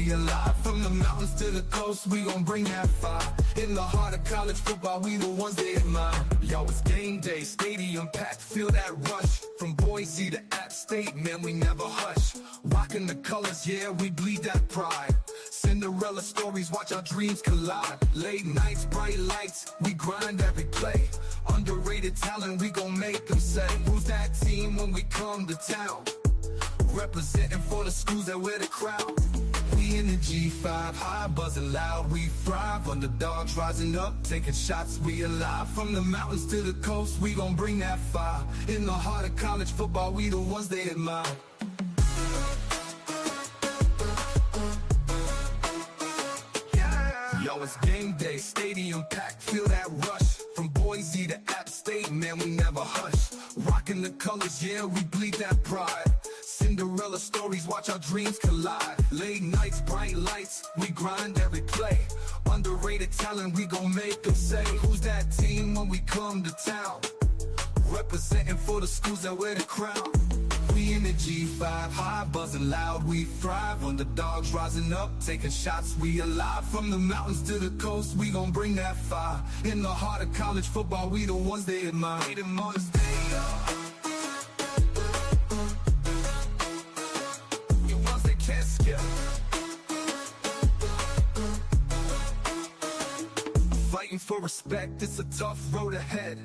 we alive. From the mountains to the coast, we gon' bring that fire. In the heart of college football, we the ones they admire. Yo, it's game day, stadium packed, feel that rush. From Boise to App State, man, we never hush. Rocking the colors, yeah, we bleed that pride. Cinderella stories, watch our dreams collide. Late nights, bright lights, we grind every play. Underrated talent, we gon' make them say, who's that team when we come to town? Representing for the schools that wear the crown. We in the G5, high, buzzing loud, we thrive. Underdogs rising up, taking shots, we alive. From the mountains to the coast, we gon' bring that fire. In the heart of college football, we the ones they admire. Yo, it's game day, stadium packed, feel that rush. From Boise to App State, man, we never hush. Rocking the colors, yeah, we bleed that pride. Cinderella stories, watch our dreams collide. Late nights, bright lights, we grind every play. Underrated talent, we gon' make them say, who's that team when we come to town? Representing for the schools that wear the crown. We in the G5, high, buzzing loud, we thrive. Underdogs rising up, taking shots, we alive. From the mountains to the coast, we gon' bring that fire. In the heart of college football, we the ones they admire. We the ones they are. You ones they can't skip. Fighting for respect, it's a tough road ahead.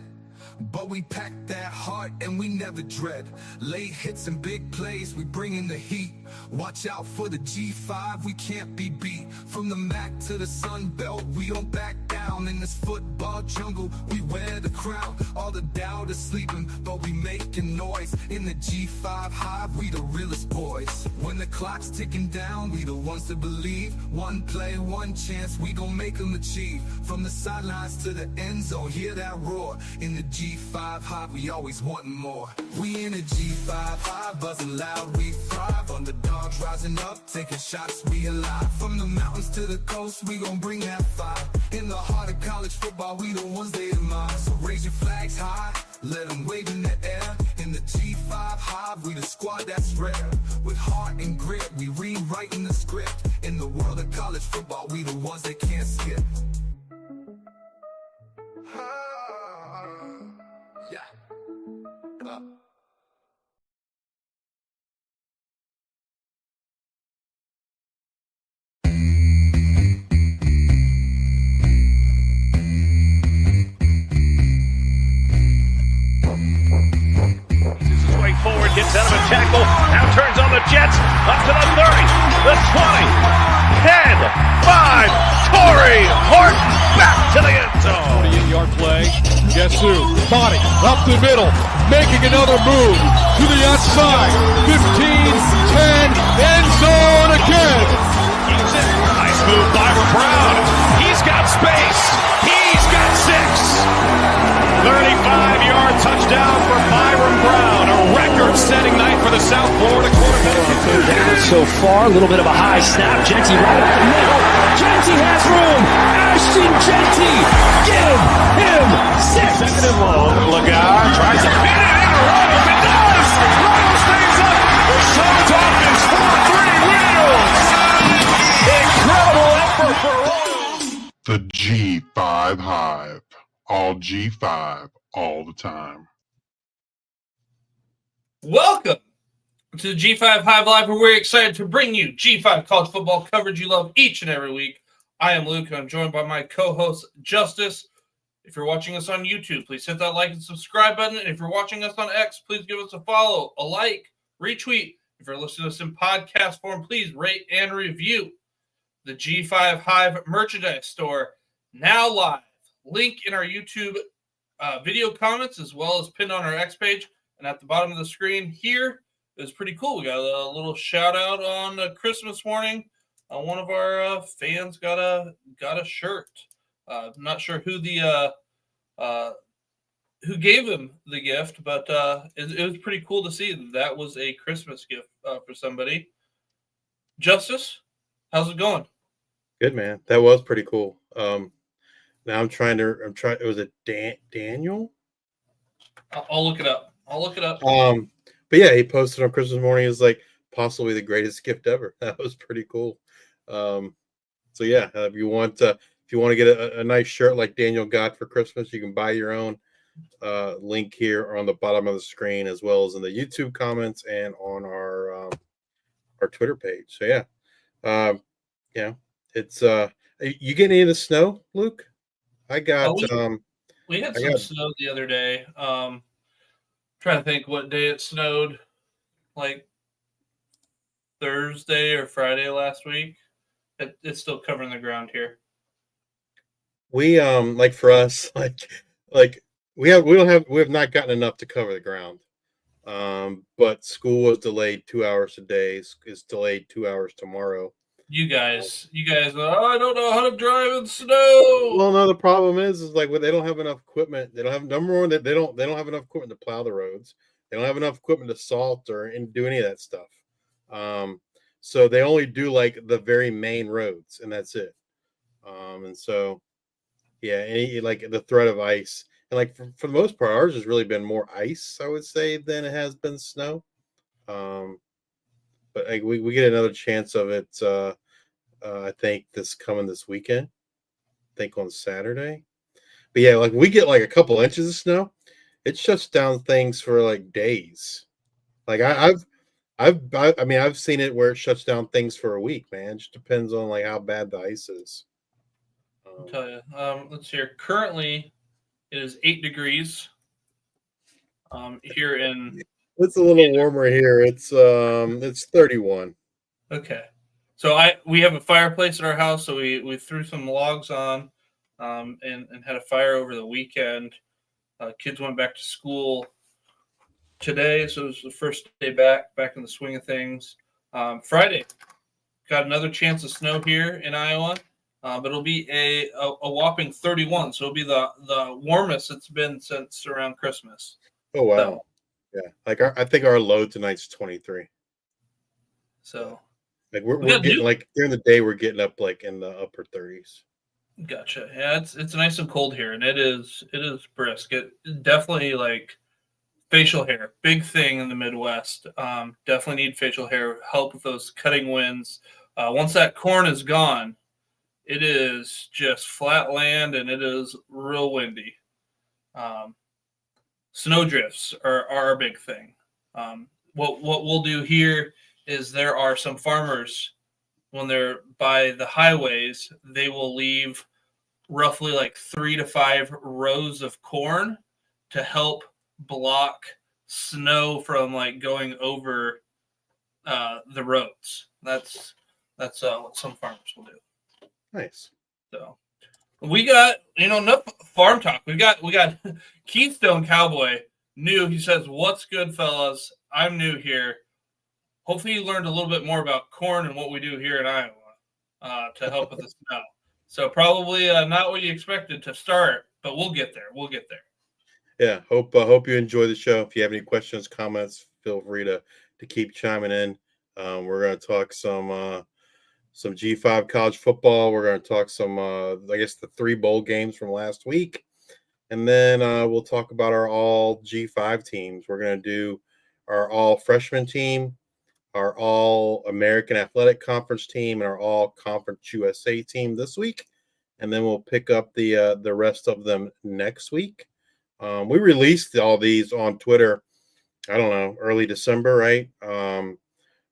But we pack that heart and we never dread. Late hits and big plays, we bring in the heat. Watch out for the G5, we can't be beat. From the MAC to the Sun Belt, we don't back down. In this football jungle, we wear the crown. All the doubt is sleeping, but we making noise. In the G5 Hive, we the realest boys. When the clock's ticking down, we the ones to believe. One play, one chance, we gon' make them achieve. From the sidelines to the end zone, hear that roar. In the G5 Hive, we always wanting more. We in the G5 Hive, buzzing loud, we thrive. Underdogs rising up, taking shots, we alive. From the mountains to the coast, we gon' bring that fire. In the heart of college football, we the ones they admire. So raise your flags high, let them wave in the air. In the G5 Hive, we the squad that's rare. With heart and grit, we rewriting the script. In the world of college football, we the ones they can't skip. Forward, gets out of a tackle, now turns on the Jets, up to the 30, the 20, 10, 5, Torrey Horton back to the end zone. 28-yard play, guess who? Body, up the middle, making another move, to the outside, 15, 10, end zone again. Keeps it, nice move by Brown, he's got space, he's got 6. 35-yard touchdown for Byron Brown, a record-setting night for the South Florida quarterback. Down so far, a little bit of a high snap. Genty right up the middle. Genty has room. Ashton Genty, give him 6. Second and long. Lagar tries to fit it in a row. It does. Rowe stays up. The Suns offense 4-3 wheels. Incredible effort for Royals. The G5 Hive. All G5, all the time. Welcome to the G5 Hive Live, where we're excited to bring you G5 college football coverage you love each and every week. I am Luke, and I'm joined by my co-host, Justice. If you're watching us on YouTube, please hit that like and subscribe button. And if you're watching us on X, please give us a follow, a like, retweet. If you're listening to us in podcast form, please rate and review. The G5 Hive merchandise store, now live. Link in our YouTube video comments, as well as pinned on our X page. And at the bottom of the screen here is pretty cool. We got a little shout out on Christmas morning. One of our fans got a shirt. Not sure who who gave him the gift, but it was pretty cool to see that was a Christmas gift for somebody. Justice, how's it going? Good, man. That was pretty cool. Now I'm trying. It was a Daniel. I'll look it up. But yeah, he posted on Christmas morning. It was like possibly the greatest gift ever. That was pretty cool. So yeah, if you want to get a nice shirt like Daniel got for Christmas, you can buy your own. Link here on the bottom of the screen, as well as in the YouTube comments and on our Twitter page. So yeah, it's you getting any of the snow, Luke? I got we had some snow the other day. Trying to think what day it snowed, like Thursday or Friday last week. It's still covering the ground here. We like for us, like we have not gotten enough to cover the ground. But school was delayed 2 hours today. It's delayed 2 hours tomorrow. You guys, I don't know how to drive in snow. Well, no, the problem is like they don't have enough equipment. They don't have number one that they don't have enough equipment to plow the roads. They don't have enough equipment to salt and do any of that stuff. So they only do like the very main roads, and that's it. And so, yeah, like the threat of ice, and like for the most part, ours has really been more ice, I would say, than it has been snow. But like, we get another chance of it. I think this weekend. I think on Saturday. But yeah, like we get like a couple inches of snow, it shuts down things for like days. Like I've seen it where it shuts down things for a week, man. It just depends on like how bad the ice is. I'll tell you. Let's see here. Currently, it is 8 degrees. Here in. It's a little warmer here. It's 31. Okay. So we have a fireplace in our house, so we threw some logs on, and had a fire over the weekend. Kids went back to school today, so it was the first day back in the swing of things. Friday, got another chance of snow here in Iowa, but it'll be a whopping 31, so it'll be the warmest it's been since around Christmas. Oh wow! So, yeah, like I think our low tonight's 23. So. Like we're getting like during the day we're getting up like in the upper 30s. Gotcha. Yeah, it's nice and cold here, and it is brisk. It definitely like facial hair, big thing in the Midwest. Definitely need facial hair help with those cutting winds. Once that corn is gone, it is just flat land and it is real windy. Snow drifts are a big thing. What we'll do here is there are some farmers, when they're by the highways, they will leave roughly like 3 to 5 rows of corn to help block snow from like going over the roads. That's what some farmers will do. Nice. So we got enough farm talk. We got Keystone Cowboy new. He says, "What's good, fellas? I'm new here. Hopefully you learned a little bit more about corn and what we do here in Iowa to help with the snow. So probably not what you expected to start, but we'll get there. Yeah, hope you enjoy the show. If you have any questions, comments, feel free to keep chiming in. We're going to talk some G5 college football. We're going to talk some, I guess, the 3 bowl games from last week. And then we'll talk about our all G5 teams. We're going to do our all freshman team, our all American Athletic Conference team, and our all Conference USA team this week. And then we'll pick up the rest of them next week. We released all these on Twitter, I don't know, early December, right?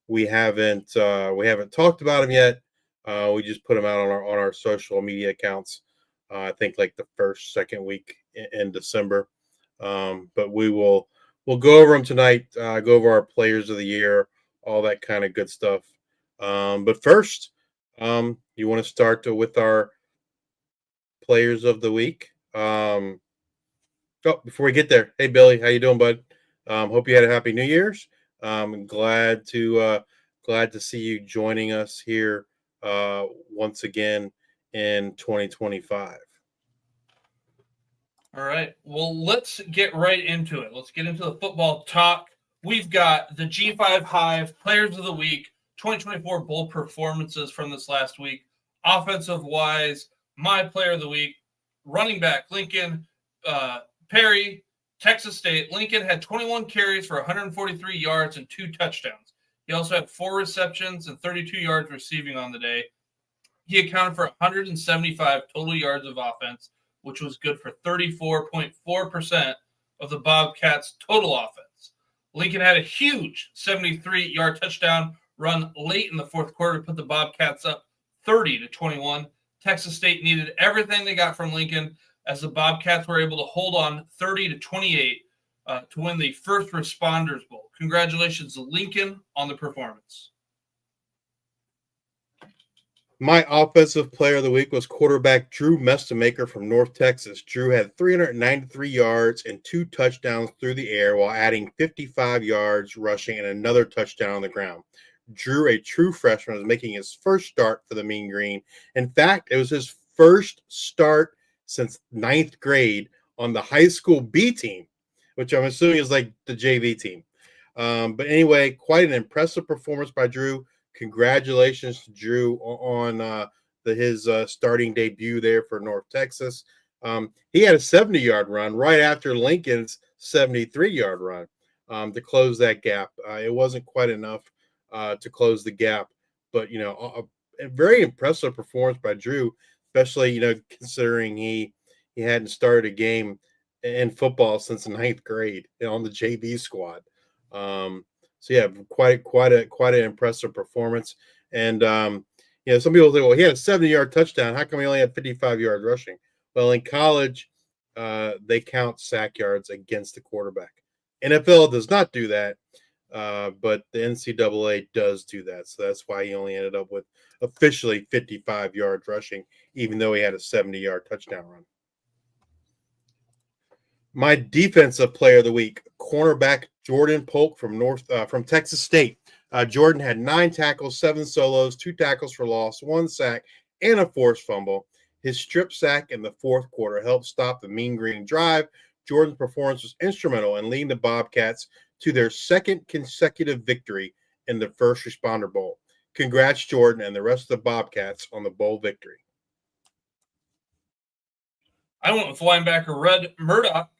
We haven't talked about them yet. We just put them out on our social media accounts. I think like the second week in December. But we'll go over them tonight. Go over our players of the year, all that kind of good stuff. But first, you want to start with our players of the week. Before we get there, hey Billy, how you doing, bud? Hope you had a happy New Year's. I'm glad to see you joining us here once again in 2025. All right. Well, let's get right into it. Let's get into the football talk. We've got the G5 Hive Players of the Week, 2024 bowl performances from this last week. Offensive wise, my player of the week, running back Lincoln Perry, Texas State. Lincoln had 21 carries for 143 yards and 2 touchdowns. He also had 4 receptions and 32 yards receiving on the day. he accounted for 175 total yards of offense, which was good for 34.4% of the Bobcats' total offense. Lincoln had a huge 73-yard touchdown run late in the fourth quarter to put the Bobcats up 30-21. Texas State needed everything they got from Lincoln as the Bobcats were able to hold on 30-28 to win the First Responders Bowl. Congratulations to Lincoln on the performance. My offensive player of the week was quarterback Drew Mestemaker from North Texas. Drew had 393 yards and 2 touchdowns through the air while adding 55 yards rushing and another touchdown on the ground. Drew, a true freshman, was making his first start for the Mean Green. In fact, it was his first start since 9th grade on the high school B team, which I'm assuming is like the JV team. But anyway, quite an impressive performance by Drew. Congratulations to Drew on his starting debut there for North Texas. He had a 70-yard run right after Lincoln's 73-yard run to close that gap. It wasn't quite enough to close the gap, but a very impressive performance by Drew, especially considering he hadn't started a game in football since the 9th grade on the JV squad. So yeah, quite an impressive performance. And some people say, well, he had a 70-yard touchdown. How come he only had 55 yards rushing? Well, in college, they count sack yards against the quarterback. NFL does not do that, but the NCAA does do that. So that's why he only ended up with officially 55 yards rushing, even though he had a 70-yard touchdown run. My defensive player of the week, cornerback Jordan Polk from Texas State. Jordan had 9 tackles, 7 solos, 2 tackles for loss, 1 sack, and a forced fumble. His strip sack in the fourth quarter helped stop the Mean Green drive. Jordan's performance was instrumental in leading the Bobcats to their second consecutive victory in the First Responder Bowl. Congrats, Jordan, and the rest of the Bobcats on the bowl victory. I went with linebacker Red Murdoch,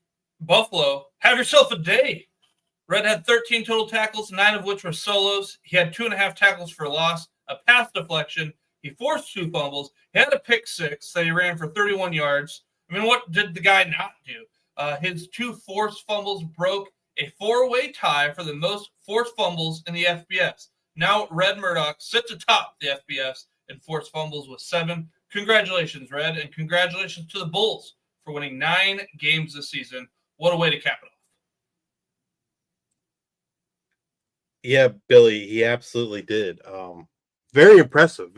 Buffalo. Have yourself a day. Red had 13 total tackles, 9 of which were solos. He had 2.5 tackles for loss, a pass deflection. He forced 2 fumbles. He had a pick 6 that he ran for 31 yards. I mean, what did the guy not do? His 2 forced fumbles broke a 4-way tie for the most forced fumbles in the FBS. Now Red Murdoch sits atop the FBS in forced fumbles with 7. Congratulations, Red, and congratulations to the Bulls for winning 9 games this season. What a way to cap it off. Yeah, Billy, he absolutely did. Very impressive,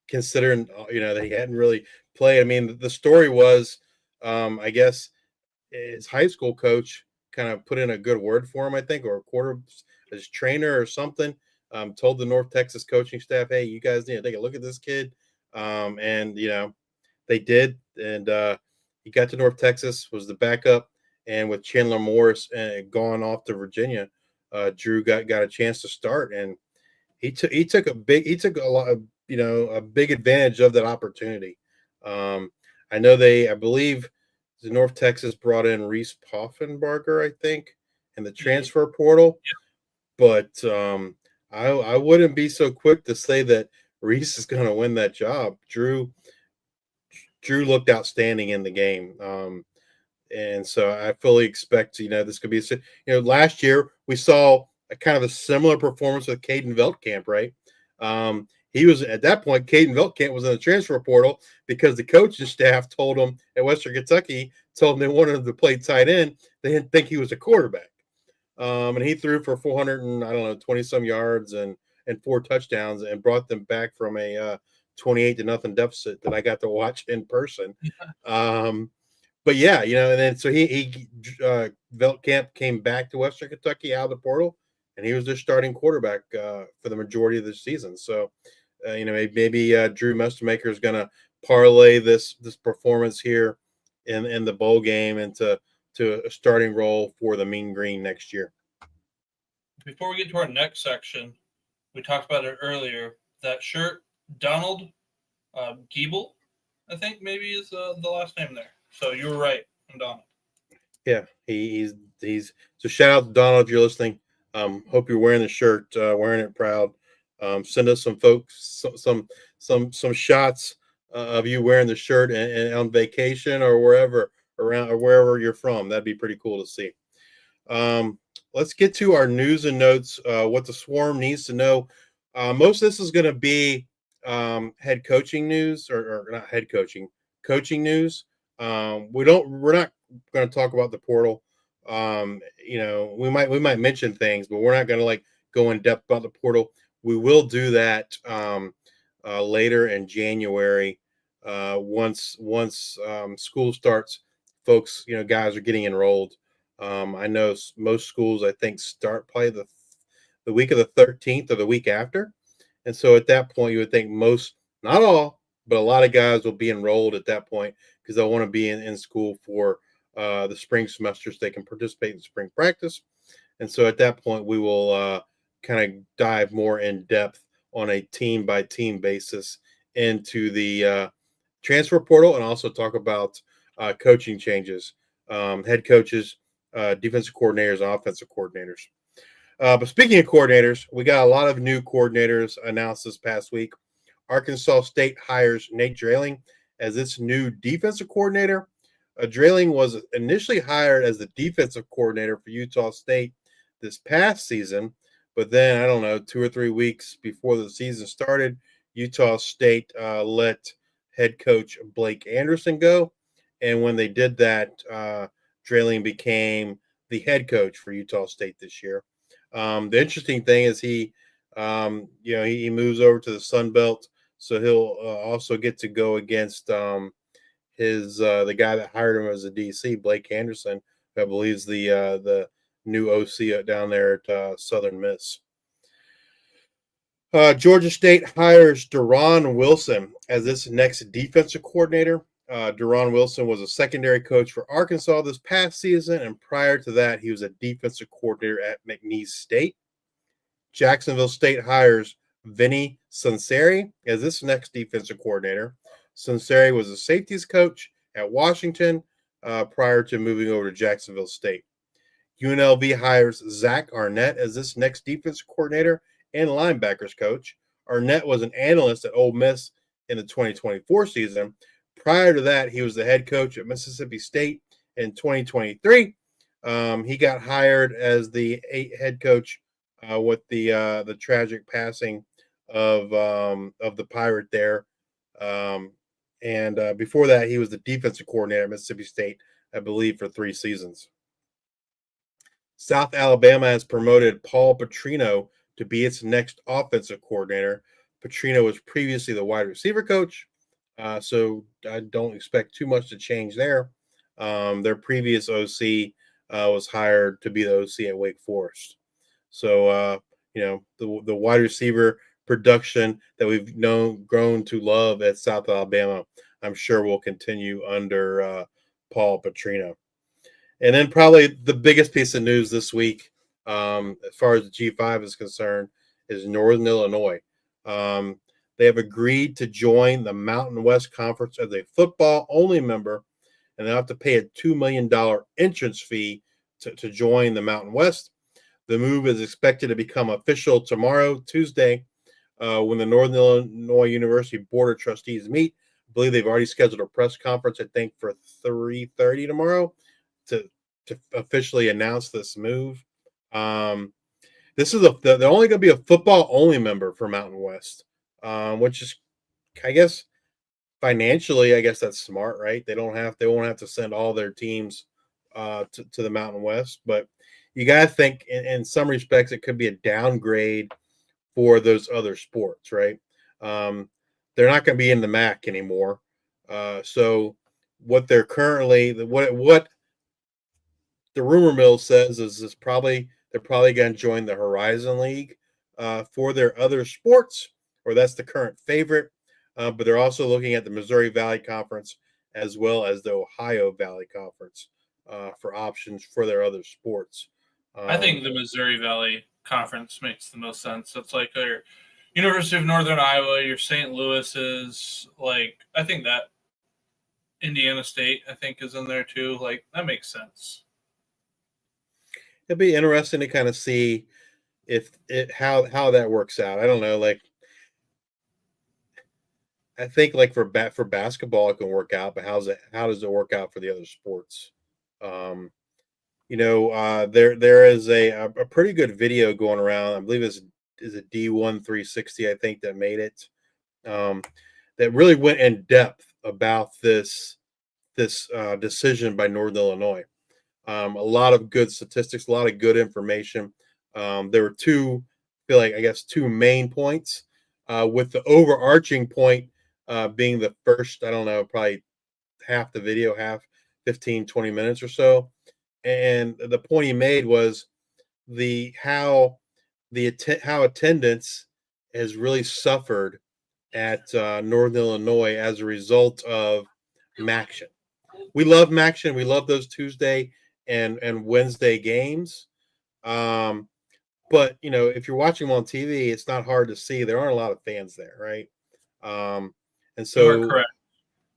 considering, that he hadn't really played. I mean, the story was, I guess his high school coach kind of put in a good word for him, I think, or his trainer or something, told the North Texas coaching staff, hey, you guys need to take a look at this kid. And they did. And he got to North Texas, was the backup. And with Chandler Morris gone off to Virginia, Drew got a chance to start, and he took a big advantage of that opportunity. I know I believe the North Texas brought in Reese Poffenbarger, I think, in the transfer portal. Yeah. But I wouldn't be so quick to say that Reese is going to win that job. Drew looked outstanding in the game. And so I fully expect, this could be last year we saw a kind of a similar performance with Caden Veltkamp, right? He was at that point, Caden Veltkamp was in the transfer portal because the coaching staff told him at Western Kentucky, told him they wanted him to play tight end. They didn't think he was a quarterback. And he threw for 20 some yards and 4 touchdowns and brought them back from a 28-0 deficit that I got to watch in person. But yeah, and then so Veltkamp came back to Western Kentucky out of the portal, and he was their starting quarterback for the majority of the season. So, maybe Drew Mestemaker is going to parlay this performance here in the bowl game into a starting role for the Mean Green next year. Before we get to our next section, we talked about it earlier. That shirt, Donald Giebel, I think maybe is the last name there. So you were right, I'm Donald. Yeah, he's so shout out to Donald if you're listening. Hope you're wearing the shirt, wearing it proud. Send us some folks, some shots of you wearing the shirt and on vacation or wherever around or wherever you're from. That'd be pretty cool to see. Let's get to our news and notes. What the Swarm needs to know. Most of this is going to be head coaching news, or not head coaching, coaching news. We're not going to talk about the portal. We might mention things, but we're not going to like go in depth about the portal. We will do that later in January. Once school starts, folks, guys are getting enrolled. I know most schools, I think, start probably the week of the 13th or the week after. And so at that point, you would think most, not all, but a lot of guys will be enrolled at that point because they'll want to be in school for the spring semester so they can participate in spring practice. And so at that point, we will kind of dive more in depth on a team-by-team basis into the transfer portal and also talk about coaching changes, head coaches, defensive coordinators, and offensive coordinators. But speaking of coordinators, we got a lot of new coordinators announced this past week. Arkansas State hires Nate Drailing as its new defensive coordinator. Drailing was initially hired as the defensive coordinator for Utah State this past season, but then, I don't know, 2 or 3 weeks before the season started, Utah State let head coach Blake Anderson go. And when they did that, Drailing became the head coach for Utah State this year. The interesting thing is he moves over to the Sun Belt, so he'll also get to go against the guy that hired him as a DC, Blake Anderson, who I believe is the new OC down there at Southern Miss. Georgia State hires Deron Wilson as its next defensive coordinator. Deron Wilson was a secondary coach for Arkansas this past season, and prior to that, he was a defensive coordinator at McNeese State. Jacksonville State hires Vinny Sunseri as its next defensive coordinator. Sunseri was a safeties coach at Washington prior to moving over to Jacksonville State. UNLV hires Zach Arnett as its next defensive coordinator and linebackers coach. Arnett was an analyst at Ole Miss in the 2024 season. Prior to that, he was the head coach at Mississippi State in 2023. He got hired as the head coach with the tragic passing of the Pirate there. And before that, he was the defensive coordinator at Mississippi State, I believe, for 3 seasons. South Alabama has promoted Paul Petrino to be its next offensive coordinator. Petrino was previously the wide receiver coach. So I don't expect too much to change there. Their previous OC was hired to be the OC at Wake Forest. So, the wide receiver production that we've grown to love at South Alabama, I'm sure will continue under Paul Petrino. And then probably the biggest piece of news this week, as far as the G5 is concerned, is Northern Illinois. They have agreed to join the Mountain West Conference as a football-only member, and they'll have to pay a $2 million entrance fee to join the Mountain West. The move is expected to become official tomorrow, Tuesday, when the Northern Illinois University Board of Trustees meet. I believe they've already scheduled a press conference, I think, for 3:30 tomorrow to officially announce this move. This is they're only going to be a football-only member for Mountain West. Which is, I guess, financially, I guess that's smart, right? They won't have to send all their teams to the Mountain West, but you got to think in some respects it could be a downgrade for those other sports, right? They're not going to be in the MAC anymore. So what they're currently what the rumor mill says is they're probably going to join the Horizon League for their other sports. Or that's the current favorite, but they're also looking at the Missouri Valley Conference as well as the Ohio Valley Conference for options for their other sports. I think the Missouri Valley Conference makes the most sense. It's like your University of Northern Iowa, your St. Louis's, I think that Indiana State, I think, is in there too. That makes sense. It'd be interesting to kind of see how that works out. I don't know. Like, I think like for basketball it can work out, but how does it work out for the other sports? There is a pretty good video going around. I believe is a D1 360. I think that made it. That really went in depth about this decision by Northern Illinois. A lot of good statistics, a lot of good information. There were two main points, with the overarching point being the first, I don't know, probably half the video, 15-20 minutes or so. And the point he made was how attendance has really suffered at Northern Illinois as a result of Maction. We love Maction. We love those Tuesday and Wednesday games. But if you're watching them on TV, it's not hard to see there aren't a lot of fans there, right? And so you are correct.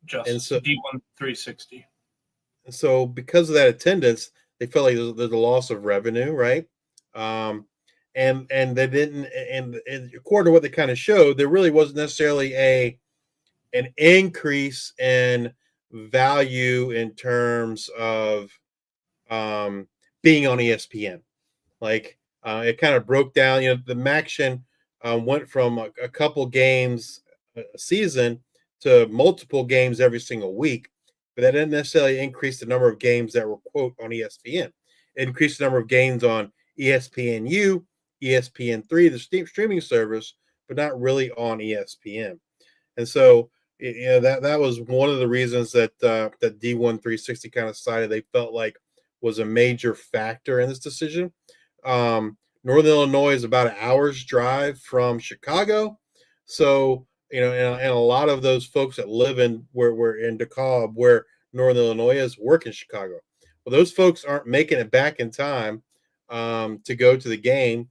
So D1 360. And so because of that attendance, they felt like there's a loss of revenue, right? And they didn't, and according to what they kind of showed, there really wasn't necessarily an increase in value in terms of being on ESPN. Like it kind of broke down. The Maction went from a couple games a season to multiple games every single week, but that didn't necessarily increase the number of games that were, quote, on ESPN. It increased the number of games on ESPNU, ESPN3, the streaming service, but not really on ESPN. And so, that was one of the reasons that that D1 360 kind of cited they felt like was a major factor in this decision. Northern Illinois is about an hour's drive from Chicago. So, and a lot of those folks that live in we're in DeKalb, where Northern Illinois is, work in Chicago. Well, those folks aren't making it back in time to go to the game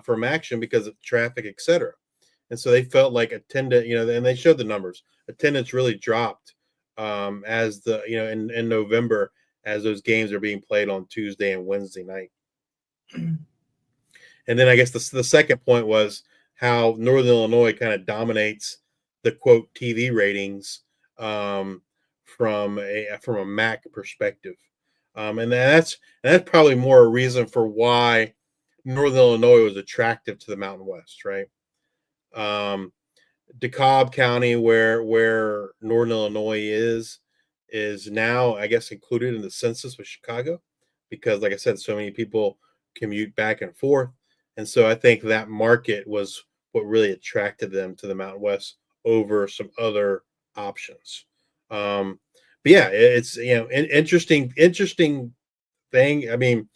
from Action because of traffic, etc. And so they felt like attendance, and they showed the numbers. Attendance really dropped as in November as those games are being played on Tuesday and Wednesday night. And then I guess the second point was how Northern Illinois kind of dominates the, quote, TV ratings from a MAC perspective. And that's probably more a reason for why Northern Illinois was attractive to the Mountain West, right? DeKalb County, where Northern Illinois is now, I guess, included in the census with Chicago, because, like I said, so many people commute back and forth. And so I think that market was what really attracted them to the Mountain West over some other options. But yeah, it's an interesting thing. I mean,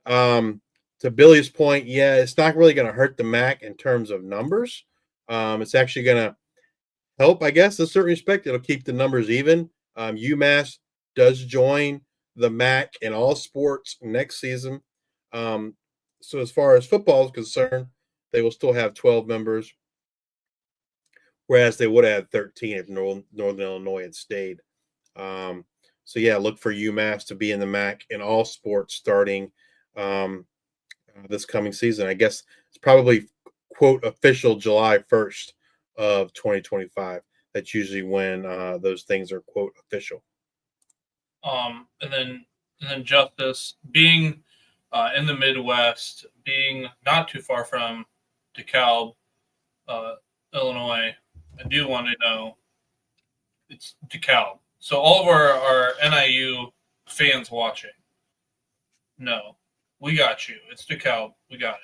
to Billy's point, yeah, it's not really going to hurt the MAC in terms of numbers. It's actually going to help, I guess, in a certain respect. It'll keep the numbers even. UMass does join the MAC in all sports next season. So as far as football is concerned, they will still have 12 members, whereas they would have had 13 if Northern Illinois had stayed. So yeah, look for UMass to be in the MAC in all sports starting this coming season. I guess it's probably, quote, official July 1st of 2025. That's usually when those things are, quote, official. And then Justice, being in the Midwest, being not too far from DeKalb, Illinois, I do want to know it's DeKalb. So all of our NIU fans watching, no, we got you. It's DeKalb. We got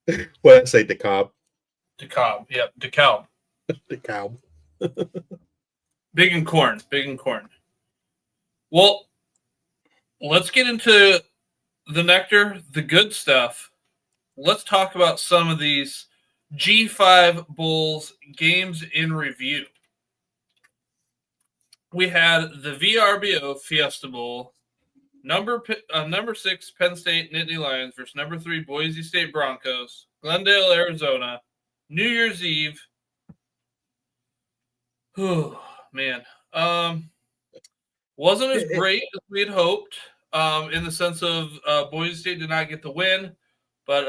it. What did I say, DeKalb? DeKalb. Yep, DeKalb. DeKalb. Big and corn. Well, let's get into the nectar, the good stuff. Let's talk about some of these G5 Bowls games in review. We had the VRBO Fiesta Bowl, number 6 Penn State Nittany Lions versus number 3 Boise State Broncos, Glendale, Arizona, New Year's Eve. Oh man, wasn't as great as we had hoped. in the sense of Boise State did not get the win, but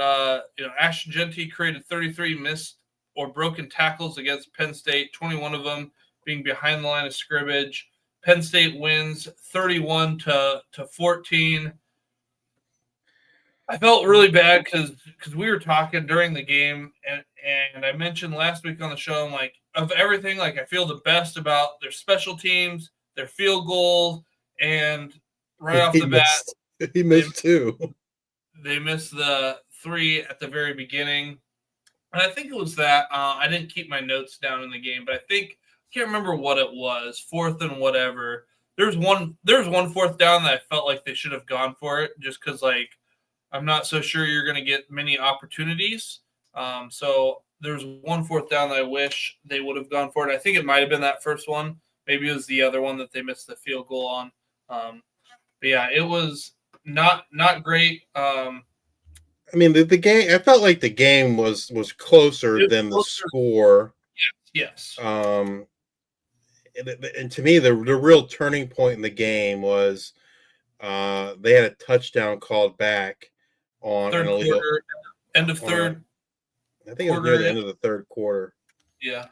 Ashton Jeanty created 33 missed or broken tackles against Penn State, 21 of them being behind the line of scrimmage. Penn State wins 31-14. I felt really bad because we were talking during the game, and I mentioned last week on the show, I'm like, of everything, like I feel the best about their special teams, their field goals, and right off the bat, he missed two. They missed the 3 at the very beginning, and I think it was that I didn't keep my notes down in the game, but I can't remember what it was, 4th and whatever. There's one 4th down that I felt like they should have gone for it, just because like. I'm not so sure you're going to get many opportunities. So there's 1 4th down that I wish they would have gone for it. I think it might have been that first one. Maybe it was the other one that they missed the field goal on. But yeah, it was not great. I mean, the game. I felt like the game was closer than the score. Yes. And to me, the real turning point in the game was they had a touchdown called back on third quarter, end of third. I think it was near the end of the third quarter. Yeah.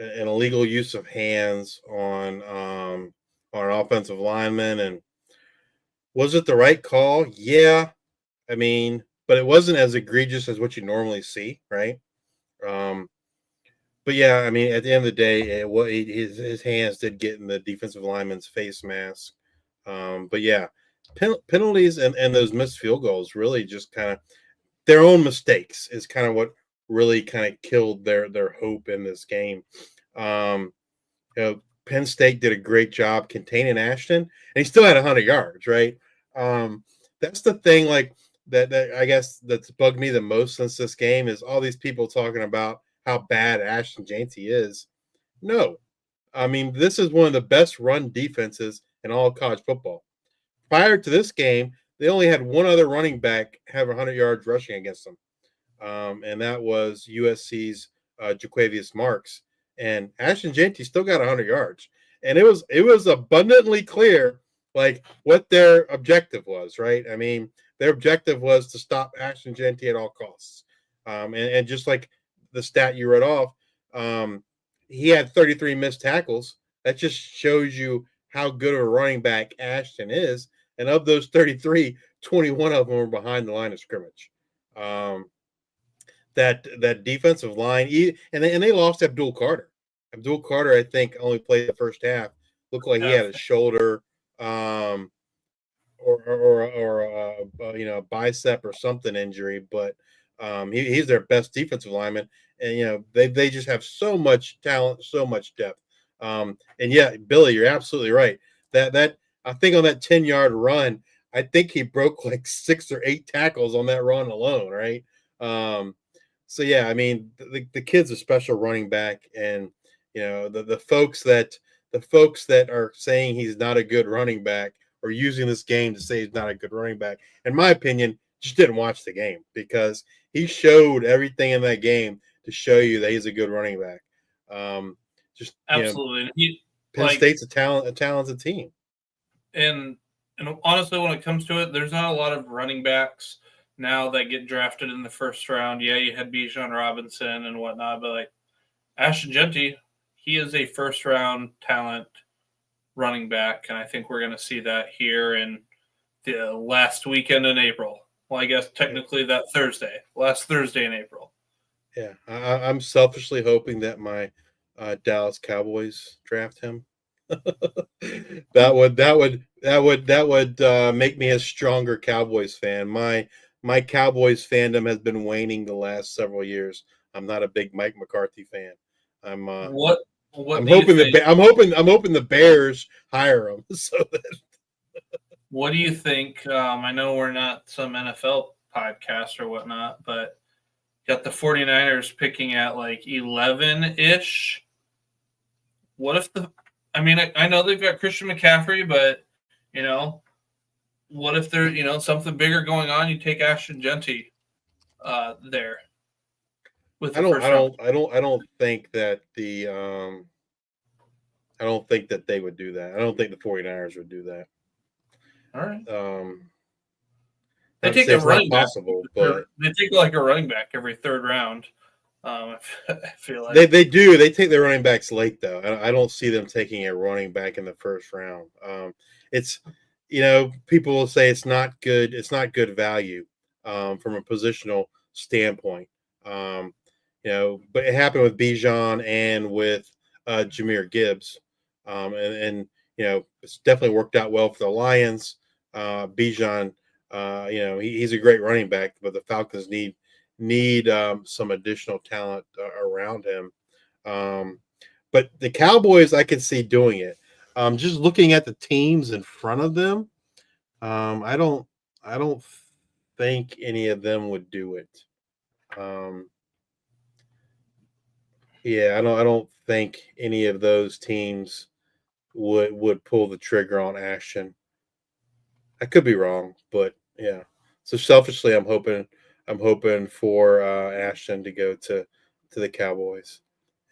An illegal use of hands on an offensive lineman, and was it the right call? Yeah, I mean, but it wasn't as egregious as what you normally see, right? But yeah, I mean, at the end of the day, his hands did get in the defensive lineman's face mask. But yeah, penalties and those missed field goals really just kind of their own mistakes is kind of what really kind of killed their hope in this game. Penn State did a great job containing Ashton, and he still had 100 yards, right? That's the thing, like that I guess that's bugged me the most since this game is all these people talking about how bad Ashton Jeanty is. No, I mean, this is one of the best run defenses in all of college football. Prior to this game, they only had one other running back have 100 yards rushing against them, and that was USC's Jaquavius Marks. And Ashton Jeanty still got 100 yards, and it was abundantly clear like what their objective was, right? I mean, their objective was to stop Ashton Jeanty at all costs, and just like the stat you read off, he had 33 missed tackles. That just shows you how good of a running back Ashton is. And of those 33, 21 of them were behind the line of scrimmage. That defensive line, and they lost Abdul Carter. Abdul Carter, I think, only played the first half. Looked like he had a shoulder, or a bicep or something injury. But he's their best defensive lineman, and they just have so much talent, so much depth. And yeah, Billy, you're absolutely right. That I think on that 10-yard run, I think he broke like 6 or 8 tackles on that run alone, right? So yeah, I mean, the kid's a special running back, and the folks that are saying he's not a good running back or using this game to say he's not a good running back, in my opinion, just didn't watch the game, because he showed everything in that game to show you that he's a good running back. Just absolutely. Penn State's a talented team. And honestly, when it comes to it, there's not a lot of running backs now that get drafted in the first round. Yeah, you had Bijan Robinson and whatnot, but like Ashton Jeanty, he is a first-round talent running back, and I think we're going to see that here in the last weekend in April. Well, I guess technically that last Thursday in April. Yeah, I'm selfishly hoping that my Dallas Cowboys draft him. that would make me a stronger Cowboys fan. My Cowboys fandom has been waning the last several years. I'm not a big Mike McCarthy fan. I'm hoping the Bears hire him. So that. What do you think? I know we're not some NFL podcast or whatnot, but got the 49ers picking at like 11-ish. What if I know they've got Christian McCaffrey, but what if there's something bigger going on? You take Ashton Jeanty there. I don't think that I don't think that they would do that. I don't think the 49ers would do that. All right. They take a running back. Possible, but they take like a running back every third round. I feel like they do. They take their running backs late though. I don't see them taking a running back in the first round. It's people will say it's not good. It's not good value from a positional standpoint. But it happened with Bijan and with Jahmyr Gibbs, and it's definitely worked out well for the Lions. Bijan, he's a great running back, but the Falcons need some additional talent around him. But the Cowboys, I can see doing it. Just looking at the teams in front of them, I don't think any of them would do it. I don't think any of those teams would pull the trigger on Ashton. I could be wrong, but yeah. So selfishly, I'm hoping for Ashton to go to the Cowboys,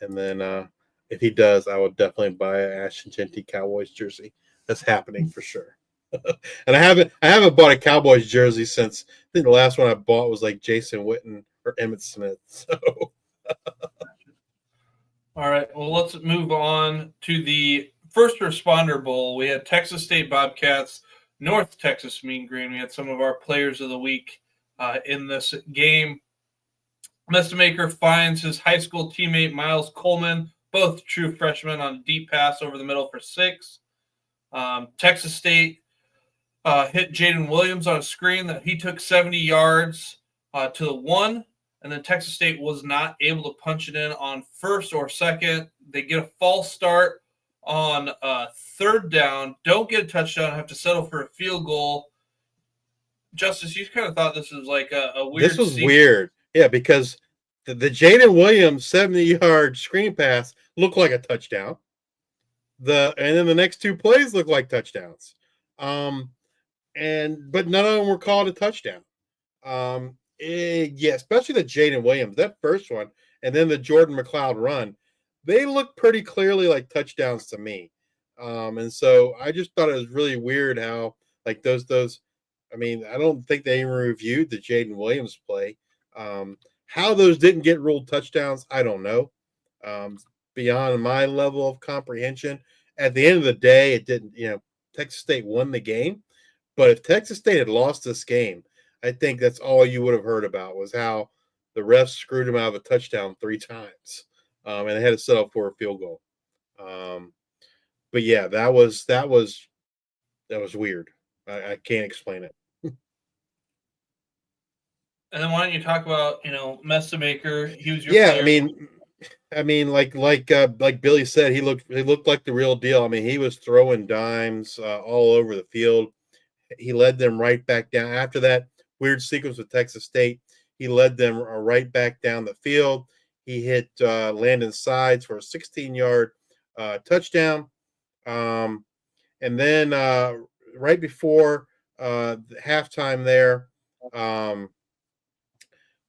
and then if he does, I will definitely buy an Ashton Jeanty Cowboys jersey. That's happening for sure. And I haven't bought a Cowboys jersey since I think the last one I bought was like Jason Witten or Emmitt Smith. So. All right. Well, let's move on to the First Responder Bowl. We had Texas State Bobcats, North Texas Mean Green. We had some of our players of the week in this game. Mestamaker finds his high school teammate Miles Coleman, both true freshmen, on a deep pass over the middle for 6. Texas State hit Jaden Williams on a screen that he took 70 yards to the 1. And then Texas State was not able to punch it in on first or second. They get a false start on third down, don't get a touchdown, have to settle for a field goal. Justice, you kind of thought this was like a weird. This was weird. Yeah, because the Jaden Williams 70-yard screen pass looked like a touchdown. And then the next 2 plays looked like touchdowns. But none of them were called a touchdown. Especially the Jaden Williams, that first one, and then the Jordan McLeod run, they look pretty clearly like touchdowns to me. And so I just thought it was really weird how like those. I mean, I don't think they even reviewed the Jaden Williams play. How those didn't get ruled touchdowns, I don't know. Beyond my level of comprehension. At the end of the day, it didn't. Texas State won the game, but if Texas State had lost this game, I think that's all you would have heard about was how the refs screwed him out of a touchdown 3 times, and they had to settle for a field goal. But yeah, that was weird. I can't explain it. And then why don't you talk about Mestamaker? He was your player. I mean, like Billy said, he looked like the real deal. I mean, he was throwing dimes all over the field. He led them right back down after that weird sequence with Texas State. He led them right back down the field. He hit Landon Sides for a 16-yard touchdown. And then right before halftime there,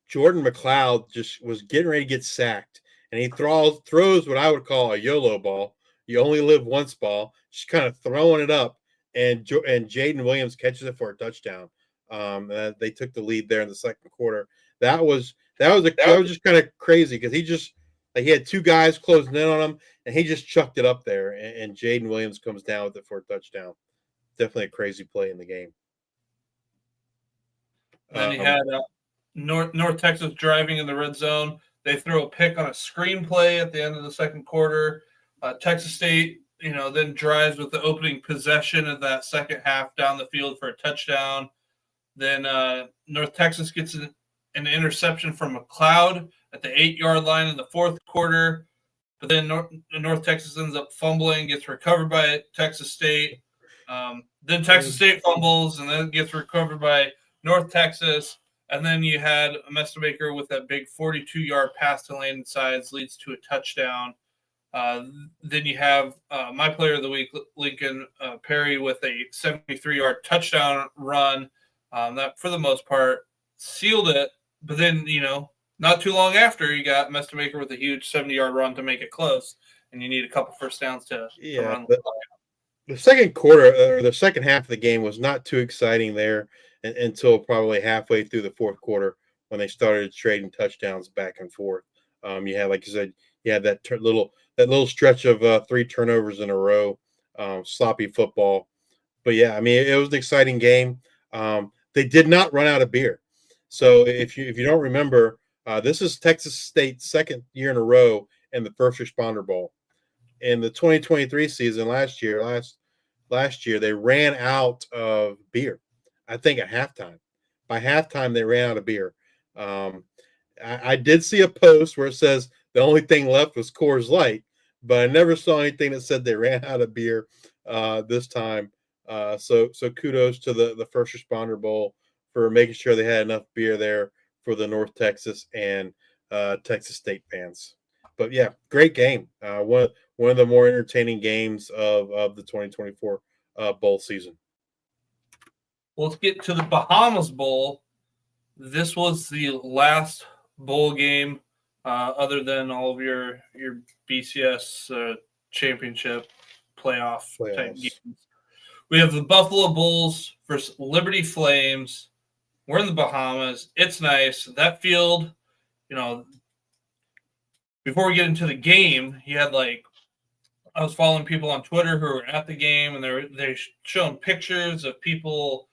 Jordan McLeod just was getting ready to get sacked. And he throws what I would call a YOLO ball. You only live once ball. Just kind of throwing it up. And Jaden Williams catches it for a touchdown. They took the lead there in the second quarter. That was just kind of crazy because he had 2 guys closing in on him, and he just chucked it up there, and Jaden Williams comes down with it for a touchdown. Definitely a crazy play in the game. Then you had North Texas driving in the red zone. They throw a pick on a screen play at the end of the second quarter. Texas State, then drives with the opening possession of that second half down the field for a touchdown. Then North Texas gets an interception from McLeod at the 8-yard line in the fourth quarter. But then North Texas ends up fumbling, gets recovered by Texas State. Then Texas State fumbles and then gets recovered by North Texas. And then you had a Mestamaker with that big 42-yard pass to Landon Sides leads to a touchdown. Then you have my player of the week, Lincoln Perry, with a 73-yard touchdown run. That, for the most part, sealed it. But then, not too long after, you got Mestamaker with a huge 70-yard run to make it close. And you need a couple first downs to run the play. the second quarter or the second half of the game was not too exciting there until probably halfway through the fourth quarter when they started trading touchdowns back and forth. You had, like you said, you had that little stretch of 3 turnovers in a row, sloppy football. But yeah, I mean, it was an exciting game. They did not run out of beer. So if you don't remember, this is Texas State's second year in a row in the First Responder Bowl. In the 2023 season last year, they ran out of beer. I think at halftime. By halftime, they ran out of beer. I did see a post where it says the only thing left was Coors Light, but I never saw anything that said they ran out of beer this time. So kudos to the First Responder Bowl for making sure they had enough beer there for the North Texas and Texas State fans. But yeah, great game. One of the more entertaining games of the 2024 bowl season. Let's get to the Bahamas Bowl. This was the last bowl game, other than all of your BCS championship playoff type games. We have the Buffalo Bulls versus Liberty Flames. We're in the Bahamas. It's nice. That field, before we get into the game, you had I was following people on Twitter who were at the game, and they're showing pictures of people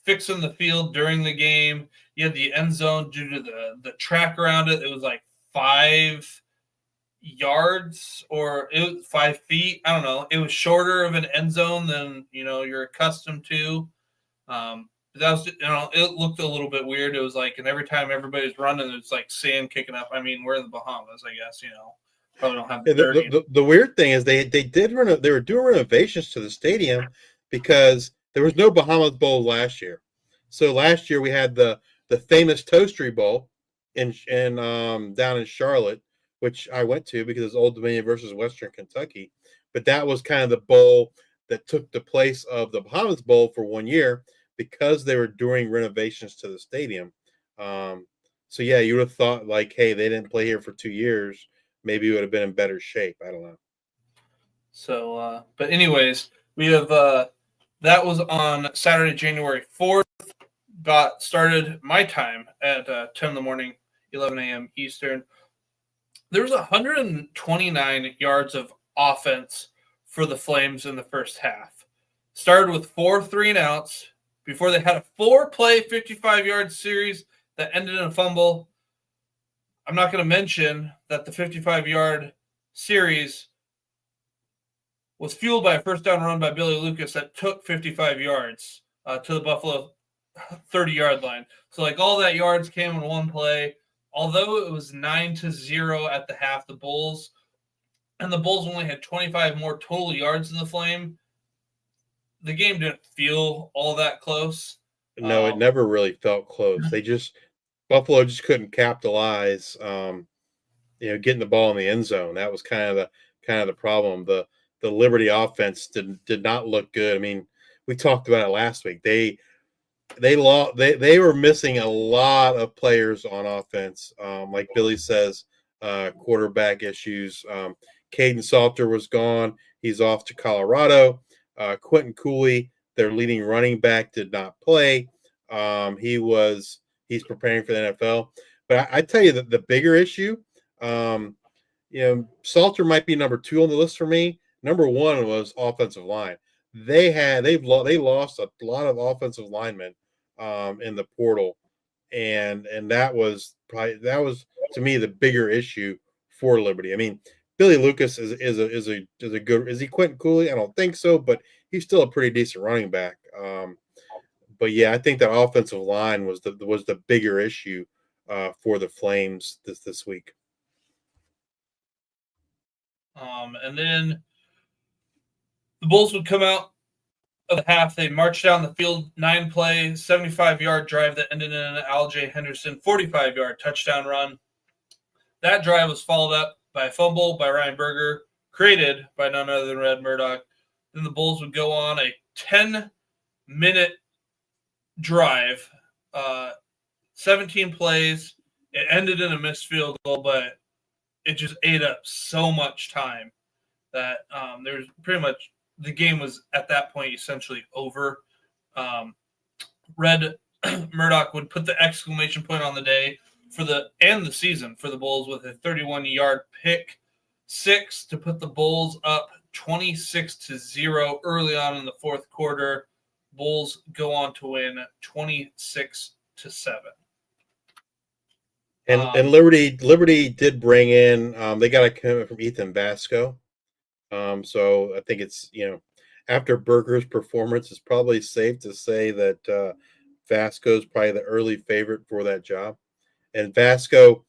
fixing the field during the game. You had the end zone due to the track around it. It was 5 yards, or it was 5 feet. I don't know. It was shorter of an end zone than you're accustomed to. That was it looked a little bit weird. It was and every time everybody's running, it's sand kicking up. I mean, we're in the Bahamas, I guess. Probably don't have the weird thing is they were doing renovations to the stadium because there was no Bahamas Bowl last year. So last year we had the famous Toastery Bowl in down in Charlotte, which I went to because it's Old Dominion versus Western Kentucky. But that was kind of the bowl that took the place of the Bahamas Bowl for 1 year because they were doing renovations to the stadium. So yeah, you would have thought hey, they didn't play here for 2 years. Maybe it would have been in better shape. I don't know. So, but anyways, we have that was on Saturday, January 4th. Got started my time at 10 in the morning, 11 a.m. Eastern. There was 129 yards of offense for the Flames in the first half. Started with 4 3-and-outs before they had a 4-play, 55-yard series that ended in a fumble. I'm not going to mention that the 55-yard series was fueled by a first down run by Billy Lucas that took 55 yards to the Buffalo 30-yard line. So all that yards came in one play. Although it was 9-0 at the half, the Bulls only had 25 more total yards than the Flame. The game didn't feel all that close. No, it never really felt close. Buffalo just couldn't capitalize. Getting the ball in the end zone. That was kind of the problem. The Liberty offense did not look good. I mean, we talked about it last week. They were missing a lot of players on offense. Like Billy says, quarterback issues. Caden Salter was gone. He's off to Colorado. Quentin Cooley, their leading running back, did not play. He's preparing for the NFL. But I tell you that the bigger issue, Salter might be number 2 on the list for me. Number 1 was offensive line. They lost a lot of offensive linemen in the portal, and that was to me the bigger issue for Liberty. I mean, Billy Lucas is a good. Is he Quentin Cooley? I don't think so, but he's still a pretty decent running back. But yeah, I think that offensive line was the bigger issue for the Flames this week. And then the Bulls would come out of the half. They marched down the field, 9-play, 75-yard drive that ended in an Al-J Henderson 45-yard touchdown run. That drive was followed up by a fumble by Ryan Berger, created by none other than Red Murdoch. Then the Bulls would go on a 10-minute drive, 17 plays. It ended in a missed field goal, but it just ate up so much time that there's pretty much the game was at that point essentially over. Red Murdoch would put the exclamation point on the day for the season for the Bulls with a 31-yard pick six to put the Bulls up 26-0 early on in the fourth quarter. Bulls go on to win 26-7. And Liberty did bring in they got a commitment from Ethan Vasco. So I think it's, after Berger's performance, it's probably safe to say that Vasco is probably the early favorite for that job. And Vasco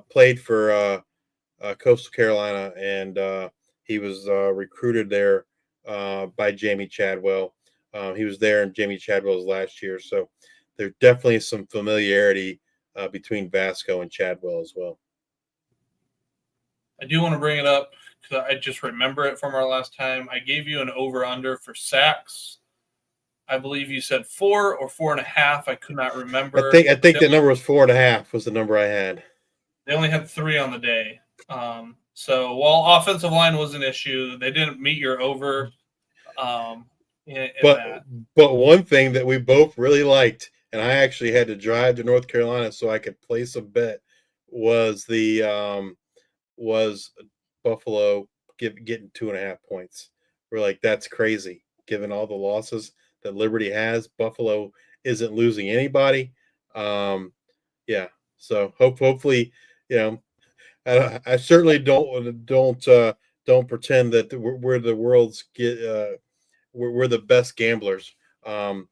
played for Coastal Carolina, and he was recruited there by Jamie Chadwell. He was there in Jamie Chadwell's last year, so there's definitely some familiarity between Vasco and Chadwell as well. I do want to bring it up because I just remember it from our last time. I gave you an over-under for sacks. I believe you said 4 or 4.5. I could not remember. I think the number was 4.5 was the number I had. They only had 3 on the day. So while offensive line was an issue, they didn't meet your over. But one thing that we both really liked, and I actually had to drive to North Carolina so I could place a bet, was was Buffalo getting 2.5 points. We're like, that's crazy. Given all the losses that Liberty has, Buffalo isn't losing anybody. So hopefully, I certainly don't pretend that we're the world's we're the best gamblers. And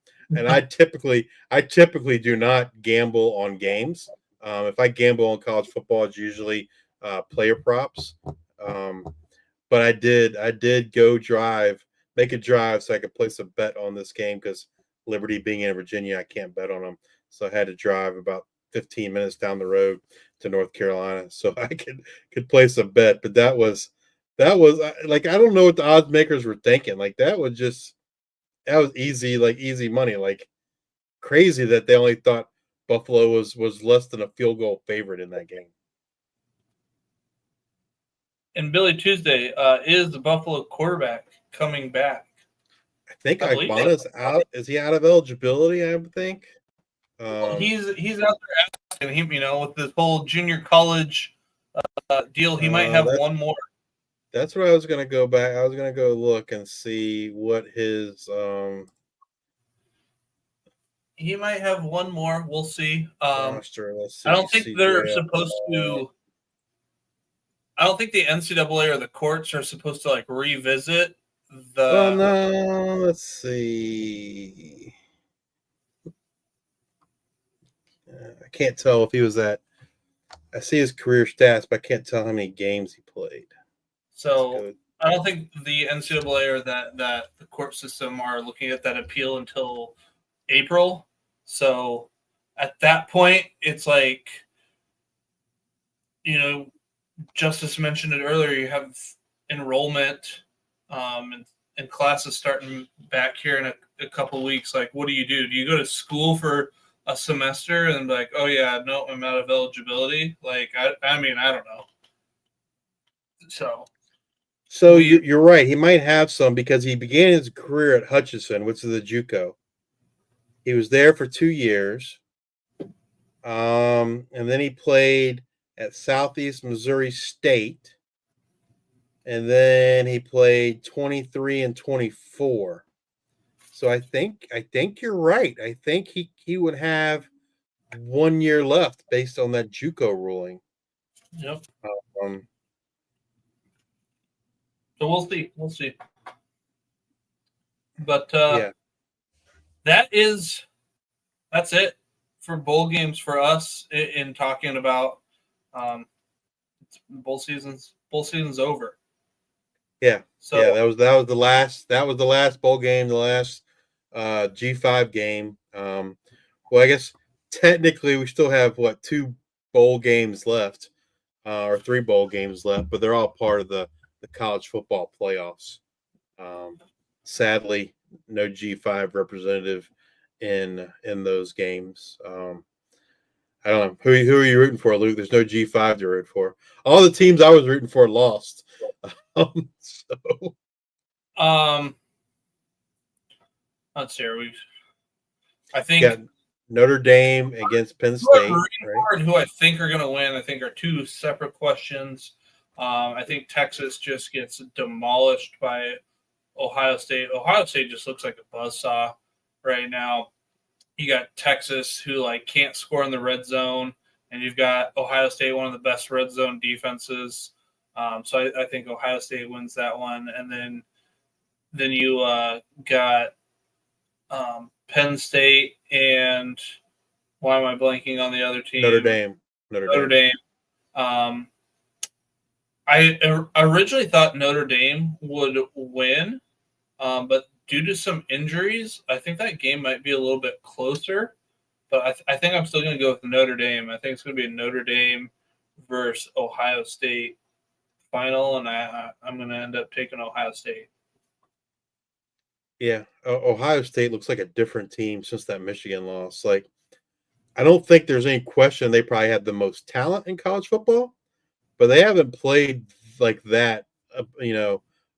I typically do not gamble on games. If I gamble on college football, it's usually player props. But I did go make a drive so I could place a bet on this game because Liberty being in Virginia, I can't bet on them. So I had to drive about 15 minutes down the road to North Carolina so I could place a bet. But that was like, I don't know what the odds makers were thinking. Like that was easy money. Like crazy that they only thought Buffalo was less than a field goal favorite in that game. And Billy Tuesday, is the Buffalo quarterback coming back? I think Igbana's out. Is he out of eligibility? I would think. He's out there asking him, with this whole junior college deal. He might have one more. That's what I was going to go back. I was going to go look and see what his. He might have one more. We'll see. Roster. Let's see. I don't think they're supposed to. I don't think the NCAA or the courts are supposed to revisit the. Oh no! Let's see. I can't tell if he was at. I see his career stats, but I can't tell how many games he played. So I don't think the NCAA or that the court system are looking at that appeal until April. So at that point, it's like, Justice mentioned it earlier. You have enrollment and classes starting back here in a couple of weeks. Like, what do? Do you go to school for a semester and like, oh yeah, no, I'm out of eligibility? Like, I mean, I don't know. So you're right. He might have some because he began his career at Hutchinson, which is a JUCO. He was there for 2 years. And then he played at Southeast Missouri State. And then he played 23 and 24. So I think you're right. I think he would have 1 year left based on that JUCO ruling. Yep. So we'll see. But that's it for bowl games for us in talking about bowl season's over. Yeah. So yeah, that was the last bowl game, the last G5 game. Well, I guess technically we still have 2 bowl games left, or 3 bowl games left, but they're all part of the college football playoffs. Sadly, no G5 representative in those games. I don't know. Who are you rooting for, Luke? There's no G5 to root for. All the teams I was rooting for lost. So Let's see. I think Notre Dame against Penn State, right? Who I think are going to win, I think are two separate questions. I think Texas just gets demolished by Ohio State. Ohio State just looks like a buzzsaw right now. You got Texas, who can't score in the red zone, and you've got Ohio State, one of the best red zone defenses. So I think Ohio State wins that one, and then you got Penn State and why am I blanking on the other team? Notre Dame. I originally thought Notre Dame would win, but due to some injuries, I think that game might be a little bit closer. But I think I'm still going to go with Notre Dame. I think it's going to be a Notre Dame versus Ohio State final, and I'm going to end up taking Ohio State. Yeah, Ohio State looks like a different team since that Michigan loss. I don't think there's any question they probably had the most talent in college football, but they haven't played like that,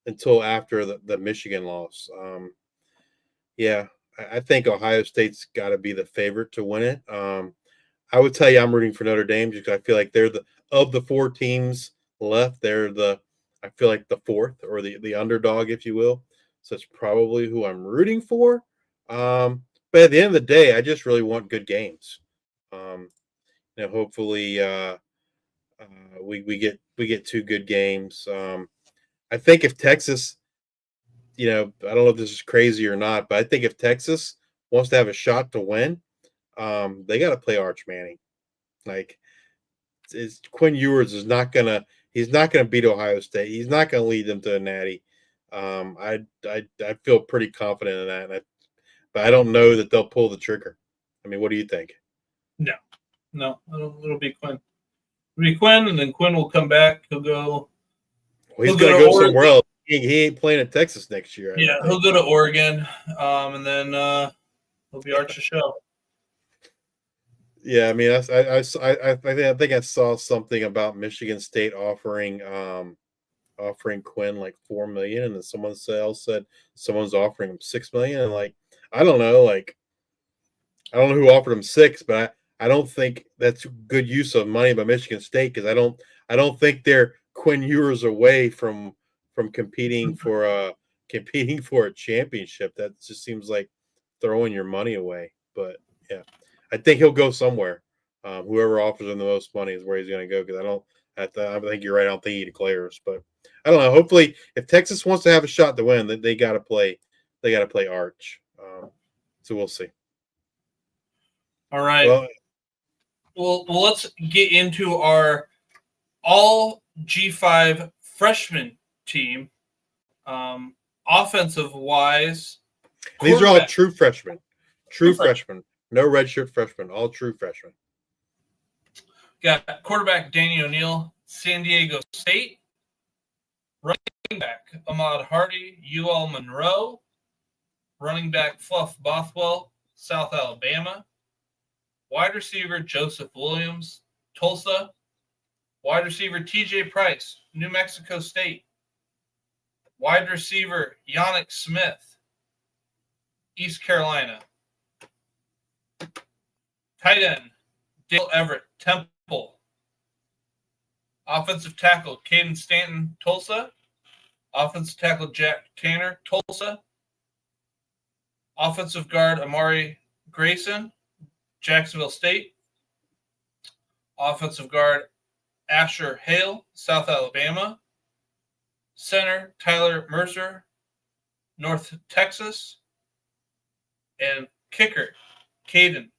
until after the Michigan loss. I think Ohio State's got to be the favorite to win it. I would tell you I'm rooting for Notre Dame because I feel like they're of the four teams left, I feel like the fourth or the underdog, if you will. So that's probably who I'm rooting for. But at the end of the day, I just really want good games. Hopefully we get two good games. I think if Texas, I don't know if this is crazy or not, but I think if Texas wants to have a shot to win, they got to play Arch Manning. Quinn Ewers he's not gonna beat Ohio State. He's not gonna lead them to a natty. I feel pretty confident in that, but I don't know that they'll pull the trigger. I mean, what do you think? No, it'll be Quinn. It'll be Quinn, and then Quinn will come back. He'll go. Well, he's gonna go somewhere else. He ain't playing at Texas next year. He'll go to Oregon, and then he'll be Arch the show. Yeah, I mean, I think I saw something about Michigan State offering Quinn like $4 million, and then someone else said someone's offering him $6 million, and I don't know, I don't know who offered him $6 million, but I don't think that's good use of money by Michigan State because I don't think they're Quinn Ewers away from competing for a championship. That just seems like throwing your money away. But yeah, I think he'll go somewhere. Whoever offers him the most money is where he's going to go because I think you're right. I don't think he declares, but I don't know. Hopefully, if Texas wants to have a shot to win, they got to play. They got to play Arch. So we'll see. All right. Well, let's get into our all G5 freshman team. Offensive wise, these are all true freshmen. True freshmen. No redshirt freshmen. All true freshmen. Got quarterback Danny O'Neill, San Diego State. Running back Ahmad Hardy, UL Monroe. Running back Fluff Bothwell, South Alabama. Wide receiver Joseph Williams, Tulsa. Wide receiver TJ Price, New Mexico State. Wide receiver Yannick Smith, East Carolina. Tight end Dale Everett, Temple. Offensive tackle Caden Stanton, Tulsa. Offensive tackle Jack Tanner, Tulsa. Offensive guard Amari Grayson, Jacksonville State. Offensive guard Asher Hale, South Alabama. Center Tyler Mercer, North Texas. And kicker Caden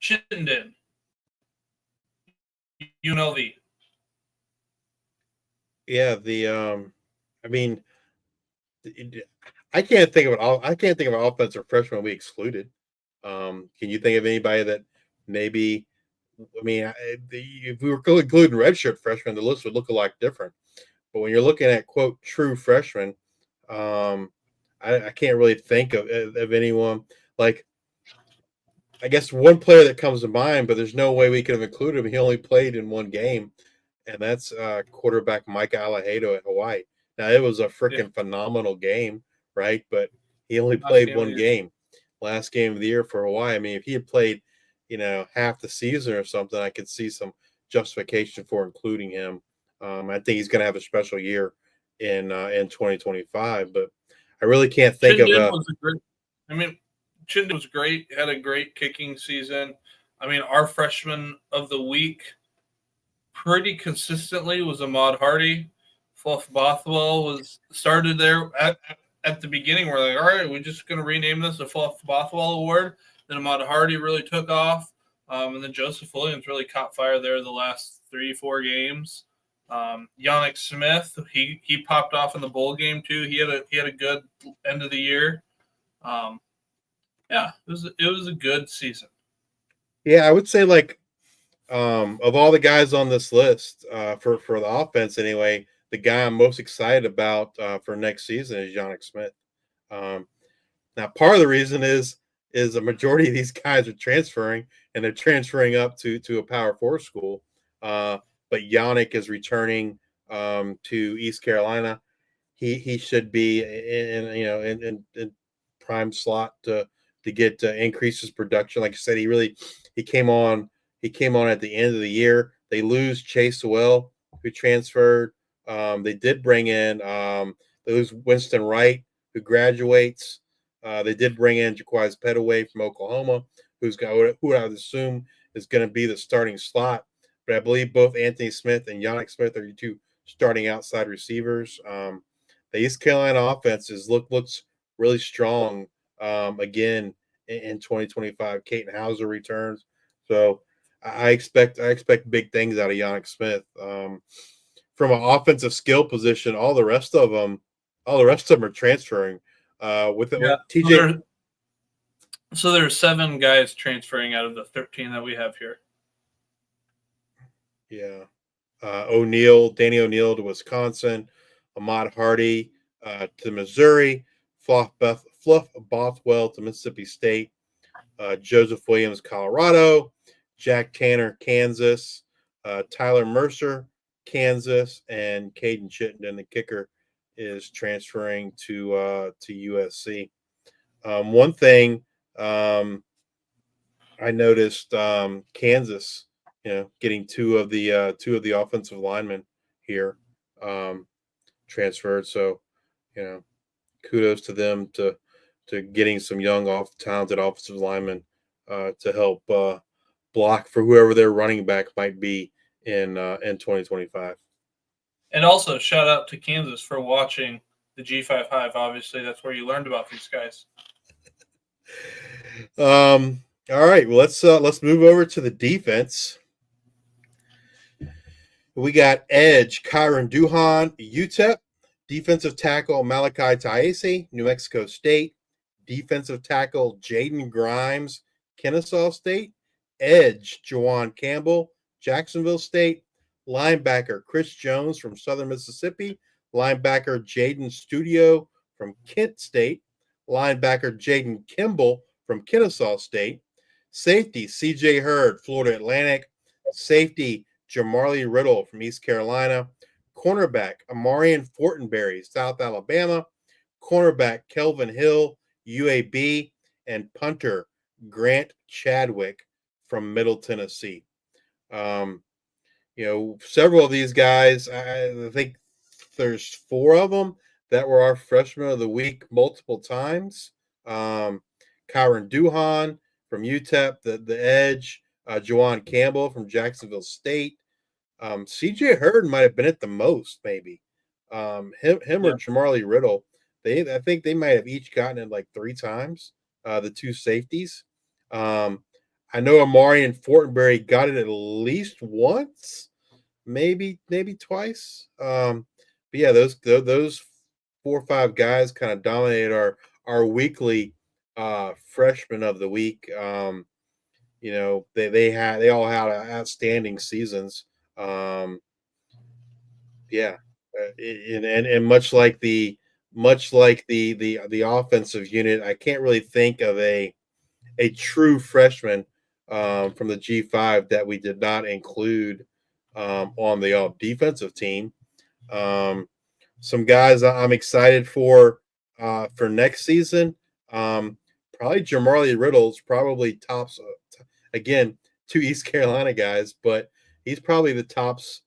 Chittenden, UNLV. Yeah, I mean, I can't think of an offensive freshman we excluded. Can you think of anybody that maybe? I mean, if we were including redshirt freshmen, the list would look a lot different. But when you're looking at quote true freshmen, I can't really think of anyone. I guess one player that comes to mind, but there's no way we could have included him. He only played in one game, and that's quarterback Micah Alahado at Hawaii. Now it was a freaking phenomenal game, right? But he only played one game, last game of the year for Hawaii. I mean, if he had played, half the season or something, I could see some justification for including him. I think he's going to have a special year in 2025, but I really can't think of a. Chinden was great. Had a great kicking season. I mean, our freshman of the week pretty consistently was Ahmad Hardy. Fluff Bothwell was started there at the beginning. We're like, all right, we're just going to rename this the Fluff Bothwell Award. Then Ahmad Hardy really took off. And then Joseph Williams really caught fire there the last 3-4 games. Yannick Smith, he popped off in the bowl game too. He had a good end of the year. It was a good season. Yeah, I would say of all the guys on this list for the offense anyway, the guy I'm most excited about for next season is Yannick Smith. Now, part of the reason is a majority of these guys are transferring, and they're transferring up to a Power 4 school. But Yannick is returning to East Carolina. He should be in prime slot to get increase his production. Like I said, he came on at the end of the year. They lose Chase Sewell, who transferred. They did bring in they lose Winston Wright, who graduates. They did bring in Jaquez Petaway from Oklahoma, who I would assume is going to be the starting slot. But I believe both Anthony Smith and Yannick Smith are your two starting outside receivers. The East Carolina offense looks really strong again in 2025. Caton Hauser returns, so I expect big things out of Yannick Smith. From an offensive skill position, all the rest of them are transferring. With TJ. So there's 7 guys transferring out of the 13 that we have here. Yeah. Danny O'Neill to Wisconsin, Ahmad Hardy to Missouri, Fluff Bothwell to Mississippi State, Joseph Williams, Colorado, Jack Tanner, Kansas, Tyler Mercer, Kansas, and Caden Chittenden, the kicker, is transferring to USC. One thing I noticed, Kansas, getting two of the offensive linemen here transferred. So, kudos to them to getting some young, talented offensive linemen to help block for whoever their running back might be in 2025. And also shout out to Kansas for watching the G5 Hive. Obviously, that's where you learned about these guys. All right, well, let's move over to the defense. We got edge Kyron Duhan, UTEP, defensive tackle Malachi Taese, New Mexico State, defensive tackle Jaden Grimes, Kennesaw State, edge Jawan Campbell, Jacksonville State, linebacker Chris Jones from Southern Mississippi, linebacker Jaden Studio from Kent State, linebacker Jaden Kimball from Kennesaw State, safety CJ Hurd, Florida Atlantic, safety Jamarly Riddle from East Carolina, cornerback Amarian Fortenberry, South Alabama, cornerback Kelvin Hill, UAB, and punter Grant Chadwick from Middle Tennessee. Several of these guys, I think there's 4 of them that were our freshman of the week multiple times. Kyron Duhan from UTEP, the edge, Jawan Campbell from Jacksonville State. CJ Hurd might have been at the most, maybe. Him or Jamarly Riddle. I think they might have each gotten it like 3 times. The 2 safeties. I know Amari and Fortenberry got it at least once, maybe twice. But yeah, those 4 or 5 guys kind of dominated our weekly freshman of the week. They all had outstanding seasons. And much like the offensive unit, I can't really think of a true freshman from the G5 that we did not include on the defensive team. some guys I'm excited for next season. Probably Jamarly Riddle's probably tops. Again, two East Carolina guys, but he's probably the tops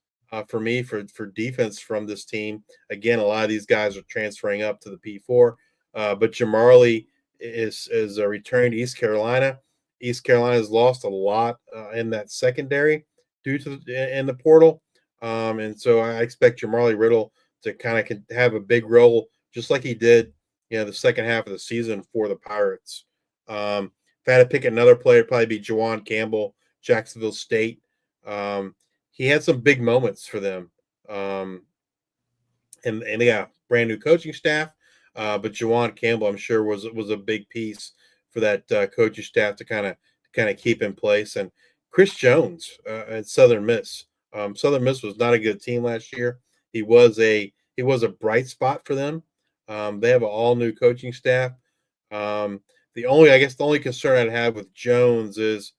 for me for defense from this team. Again, a lot of these guys are transferring up to the P4, but Jamarly is returning to East Carolina. East Carolina has lost a lot in that secondary due to in the portal, and so I expect Jamarly Riddle to kind of have a big role, just like he did, the second half of the season for the Pirates. If I had to pick another player, it'd probably be Juwan Campbell, Jacksonville State. He had some big moments for them, and they got brand new coaching staff. But Juwan Campbell, I'm sure, was a big piece for that coaching staff to kind of keep in place. And Chris Jones at Southern Miss. Southern Miss was not a good team last year. He was a bright spot for them. They have an all new coaching staff. The only concern I'd have with Jones is,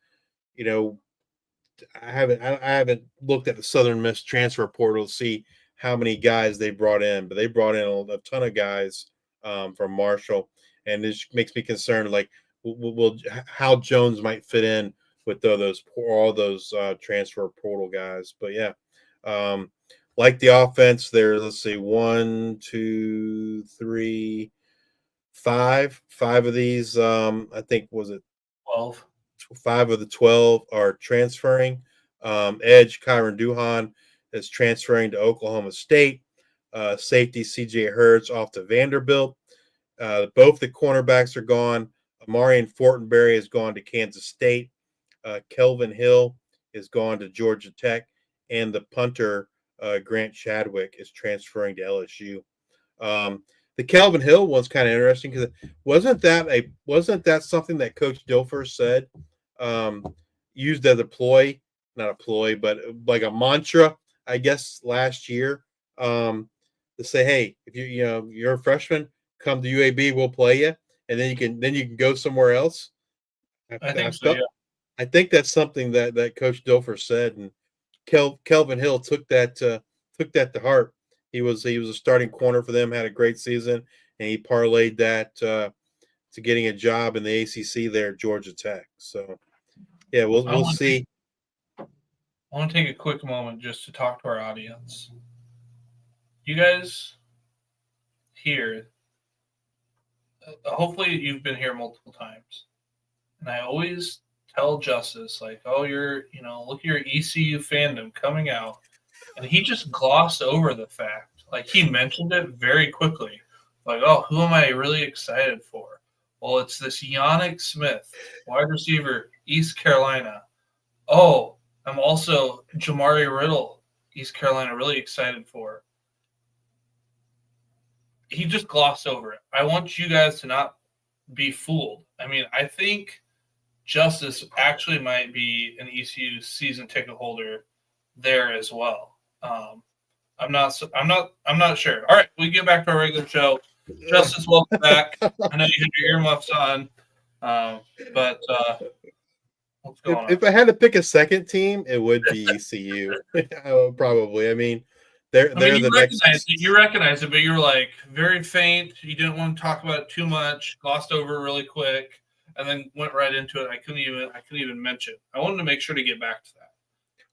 I haven't looked at the Southern Miss transfer portal to see how many guys they brought in, but they brought in a ton of guys from Marshall, and this makes me concerned, like, how Jones might fit in with all those transfer portal guys. But yeah, like the offense there. Let's see, 1, 2, 3, 5 of these. I think, was it 12? 5 of the 12 are transferring. Edge Kyron Duhan is transferring to Oklahoma State. Safety CJ Hurts off to Vanderbilt. Both the cornerbacks are gone. Amarian Fortenberry has gone to Kansas State. Kelvin Hill is gone to Georgia Tech, and the punter Grant Chadwick is transferring to LSU. The Kelvin Hill one's kind of interesting because wasn't that something that Coach Dilfer said, used as not a ploy, but like a mantra, I guess, last year, to say, hey, if you're a freshman, come to UAB, we'll play you, and then you can go somewhere else. I think so. Yeah. I think that's something that Coach Dilfer said, and Kelvin Hill took that to heart. He was a starting corner for them, had a great season, and he parlayed that to getting a job in the ACC there at Georgia Tech. So, yeah, we'll see. I want to take a quick moment just to talk to our audience. You guys here, hopefully you've been here multiple times, and I always tell Justice, like, oh, look at your ECU fandom coming out. And he just glossed over the fact, like, he mentioned it very quickly. Like, oh, who am I really excited for? Well, it's this Yannick Smith, wide receiver, East Carolina. Oh, I'm also Jamarly Riddle, East Carolina, really excited for. He just glossed over it. I want you guys to not be fooled. I mean, I think Justice actually might be an ECU season ticket holder there as well. I'm not sure. All right, we get back to our regular show. Justice, welcome back. I know you had your earmuffs on, but what's going on? If I had to pick a second team, it would be ECU. Probably. I mean, they're the next. You recognized it, but you were like very faint. You didn't want to talk about it too much. Glossed over it really quick, and then went right into it. I couldn't even mention. I wanted to make sure to get back to that.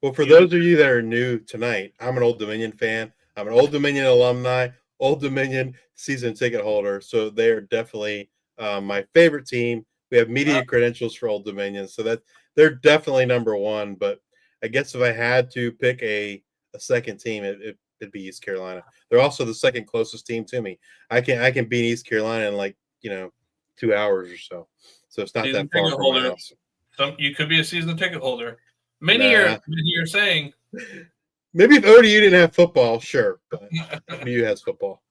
Well, for those of you that are new tonight, I'm an Old Dominion fan. I'm an Old Dominion alumni, Old Dominion season ticket holder. So they are definitely my favorite team. We have media credentials for Old Dominion, so that they're definitely number one. But I guess if I had to pick a second team, it'd be East Carolina. They're also the second closest team to me. I can beat East Carolina in 2 hours or so. So it's not season that far from my house. You could be a season ticket holder. Many are saying. Maybe if ODU didn't have football, sure. But ODU has football.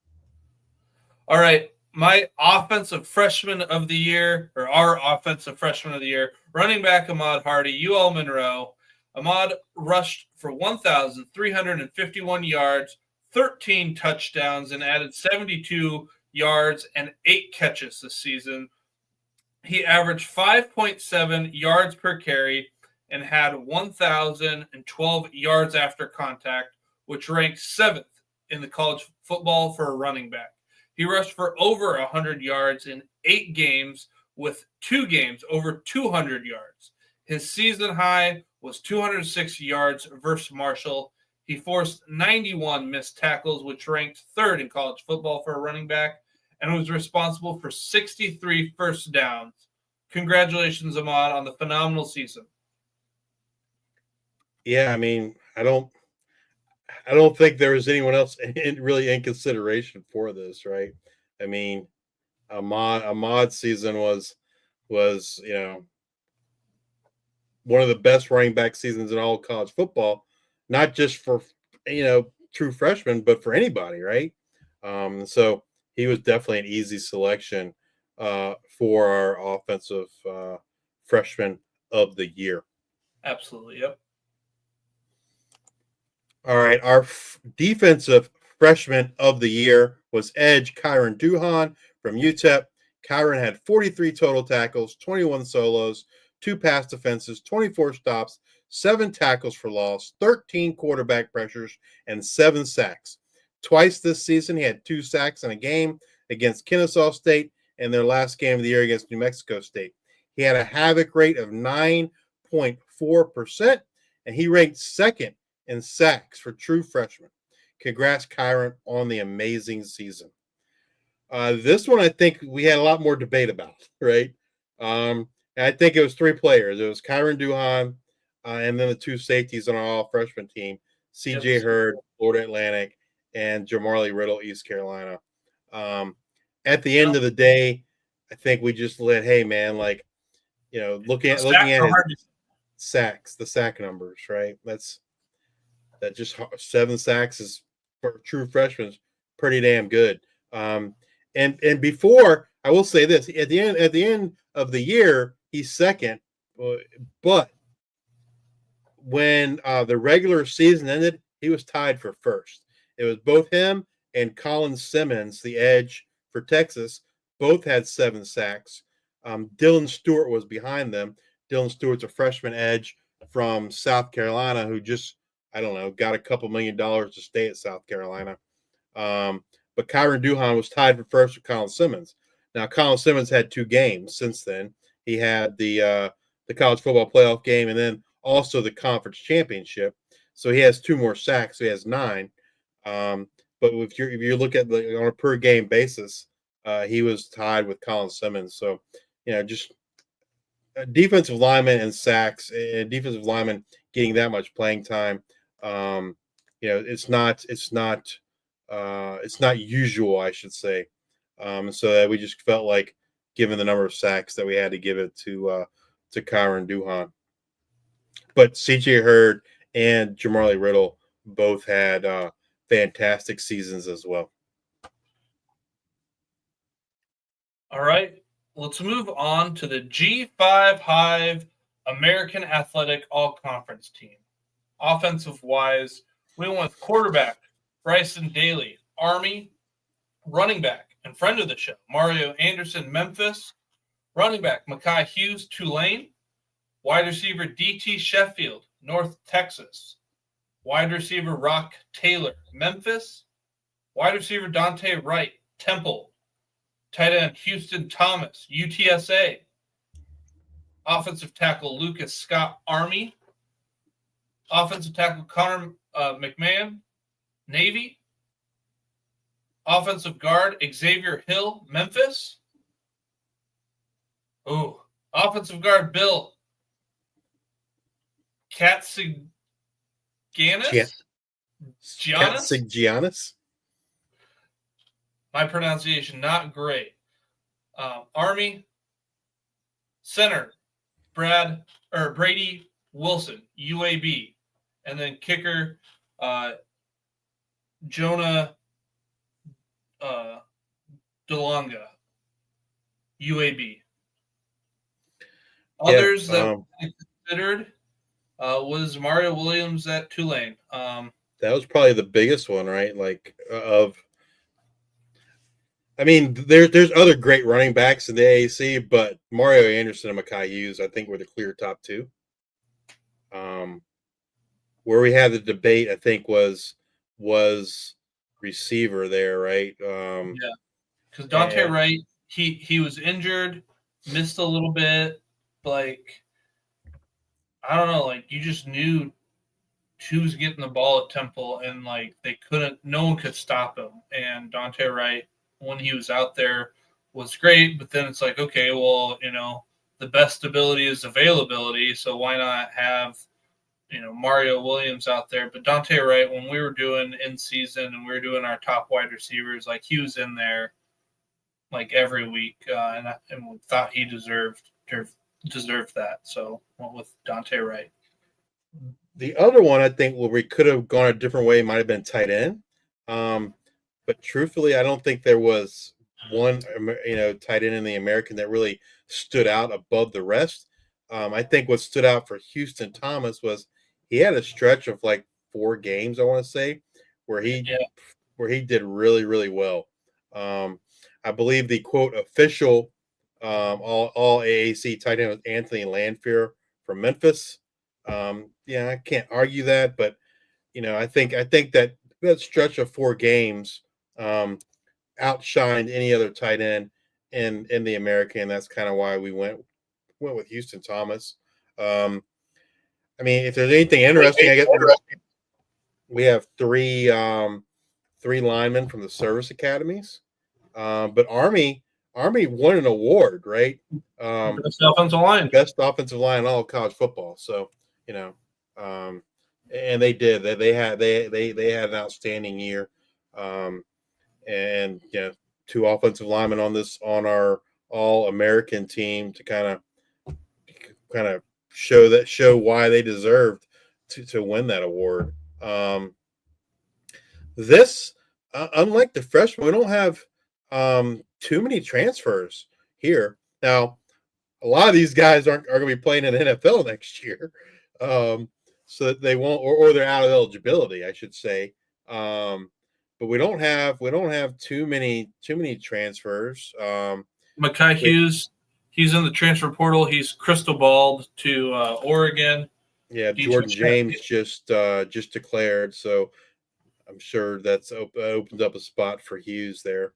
All right. My offensive freshman of the year, or our offensive freshman of the year, running back Ahmad Hardy, UL Monroe. Ahmad rushed for 1,351 yards, 13 touchdowns, and added 72 yards and 8 catches this season. He averaged 5.7 yards per carry and had 1,012 yards after contact, which ranked 7th in the college football for a running back. He rushed for over 100 yards in 8 games, with 2 games over 200 yards. His season high was 206 yards versus Marshall. He forced 91 missed tackles, which ranked 3rd in college football for a running back, and was responsible for 63 first downs. Congratulations, Ahmad, on the phenomenal season. Yeah, I mean, I don't think there was anyone else really in consideration for this, right? I mean, Ahmad's season was one of the best running back seasons in all of college football, not just for true freshmen, but for anybody, right? So he was definitely an easy selection for our offensive freshman of the year. Absolutely, yep. All right, our defensive freshman of the year was edge Kyron Duhan from UTEP. Kyron had 43 total tackles, 21 solos, 2 pass defenses, 24 stops, 7 tackles for loss, 13 quarterback pressures, and 7 sacks. Twice this season, he had 2 sacks in a game against Kennesaw State and their last game of the year against New Mexico State. He had a havoc rate of 9.4%, and he ranked 2nd in sacks for true freshmen. Congrats, Kyron, on the amazing season. This one, I think we had a lot more debate about, right? I think it was 3 players. It was Kyron Duhan, and then the 2 safeties on our all-freshman team, C.J. Hurd, Florida Atlantic, and Jamarlee Riddle, East Carolina. At the end of the day, I think we just let, hey, man, looking at his sacks, the sack numbers, right? That just 7 sacks is for true freshmen pretty damn good. And before, I will say this, at the end of the year, he's 2nd, but when the regular season ended, he was tied for 1st. It was both him and Colin Simmons, the edge for Texas, both had 7 sacks. Dylan Stewart was behind them. Dylan Stewart's a freshman edge from South Carolina who just, got a couple $1 million to stay at South Carolina. But Kyron Duhan was tied for 1st with Colin Simmons. Now, Colin Simmons had 2 games since then. He had the college football playoff game and then also the conference championship. So he has 2 more sacks. So he has 9. But if you look at on a per game basis, he was tied with Colin Simmons. So, just defensive lineman and sacks, and defensive lineman getting that much playing time. It's not usual, I should say. So that we just felt like, given the number of sacks, that we had to give it to Kyron Duhan. But C.J. Hurd and Jamarlee Riddle both had fantastic seasons as well. All right, let's move on to the G5 Hive American Athletic All-Conference team. Offensive-wise, we went with quarterback Bryson Daly, Army, running back and friend of the show, Mario Anderson, Memphis, running back Mekhi Hughes, Tulane, wide receiver D.T. Sheffield, North Texas, wide receiver Rock Taylor, Memphis, wide receiver Dante Wright, Temple, tight end Houston Thomas, UTSA, offensive tackle Lucas Scott, Army, offensive tackle Connor McMahon, Navy, offensive guard Xavier Hill, Memphis. Offensive guard Bill Katsigiannis. Katsigiannis. My pronunciation not great. Army center Brady Wilson, UAB, and then kicker Jonah DeLonga, UAB. Others that I considered was Mario Williams at Tulane. That was probably the biggest one, right? There's other great running backs in the AAC, but Mario Anderson and Mekhi Hughes, I think, were the clear top 2. Where we had the debate, I think, was receiver there, right? Yeah, because Dante Wright, he was injured, missed a little bit. Like, I don't know, like you just knew who was getting the ball at Temple, and like no one could stop him. And Dante Wright, when he was out there, was great. But then it's like, okay, well, the best ability is availability, so why not have Mario Williams out there? But Dante Wright, when we were doing in season and we were doing our top wide receivers, like he was in there like every week, and we thought he deserved that. So went with Dante Wright. The other one, I think, where we could have gone a different way might have been tight end. But truthfully, I don't think there was one, tight end in the American that really stood out above the rest. I think what stood out for Houston Thomas was he had a stretch of like 4 games, I want to say, where he did really, really well. I believe the quote official all AAC tight end was Anthony Landfear from Memphis. I can't argue that, but I think that stretch of 4 games outshined any other tight end in the American. That's kind of why we went with Houston Thomas. I mean, if there's anything interesting, I guess we have 3 linemen from the service academies, but Army won an award, right? Best offensive line in all of college football. So and they did. They had an outstanding year, and 2 offensive linemen on our All-American team to kind of show why they deserved to win that award. This, unlike the freshmen, we don't have too many transfers here. Now, a lot of these guys are going to be playing in the NFL next year. So that they won't, or they're out of eligibility, I should say. But we don't have too many transfers. Mekhi Hughes, he's in the transfer portal. He's crystal balled to Oregon. Yeah, Jordan James just declared, so I'm sure that's opened up a spot for Hughes there.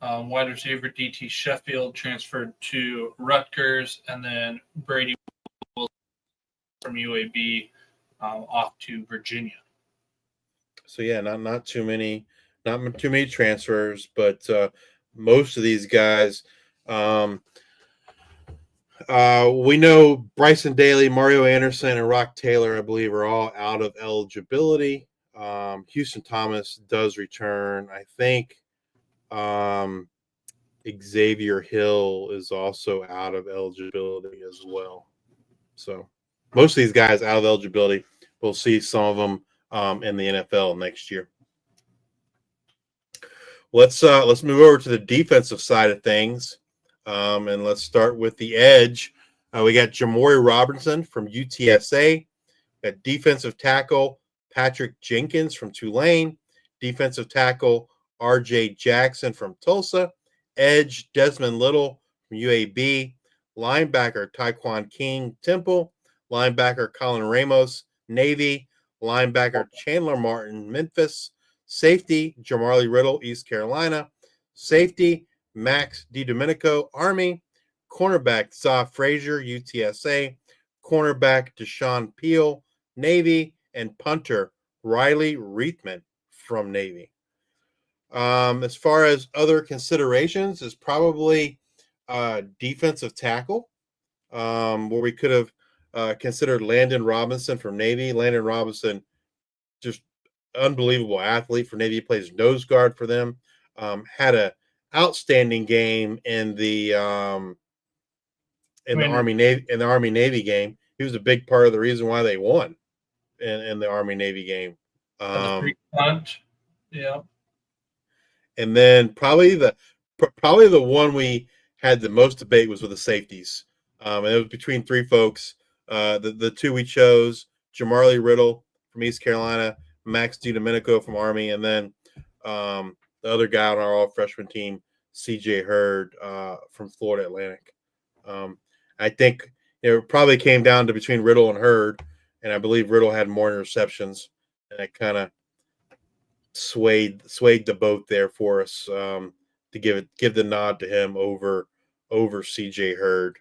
Wide receiver DT Sheffield transferred to Rutgers, and then Brady from UAB off to Virginia. So yeah, not too many transfers, but most of these guys, we know Bryson Daly, Mario Anderson, and Rock Taylor, I believe, are all out of eligibility. Houston Thomas does return. I think Xavier Hill is also out of eligibility as well. So most of these guys out of eligibility. We'll see some of them in the NFL next year. Let's move over to the defensive side of things, and let's start with the edge. We got Jamori Robinson from UTSA. Got defensive tackle Patrick Jenkins from Tulane. Defensive tackle R.J. Jackson from Tulsa. Edge Desmond Little from UAB. Linebacker Taekwon King, Temple. Linebacker Colin Ramos, Navy. Linebacker Chandler Martin, Memphis. Safety Jamarly Riddle, East Carolina. Safety Max DiDomenico, Army. Cornerback Za Frazier, UTSA. Cornerback Deshaun Peel, Navy. And punter Riley Reithman from Navy. As far as other considerations, is probably defensive tackle, where we could have considered Landon Robinson from Navy. Landon Robinson, just unbelievable athlete for Navy. He plays nose guard for them. Had an outstanding game in the Army Navy game. He was a big part of the reason why they won in the Army Navy game. Yeah. And then probably the one we had the most debate was with the safeties. And it was between 3 folks. The 2 we chose, Jamarly Riddle from East Carolina, Max DiDomenico from Army, and then the other guy on our all-freshman team, CJ Hurd from Florida Atlantic. I think it probably came down to between Riddle and Hurd, and I believe Riddle had more interceptions, and it kind of swayed the boat there for us, to give the nod to him over CJ Hurd.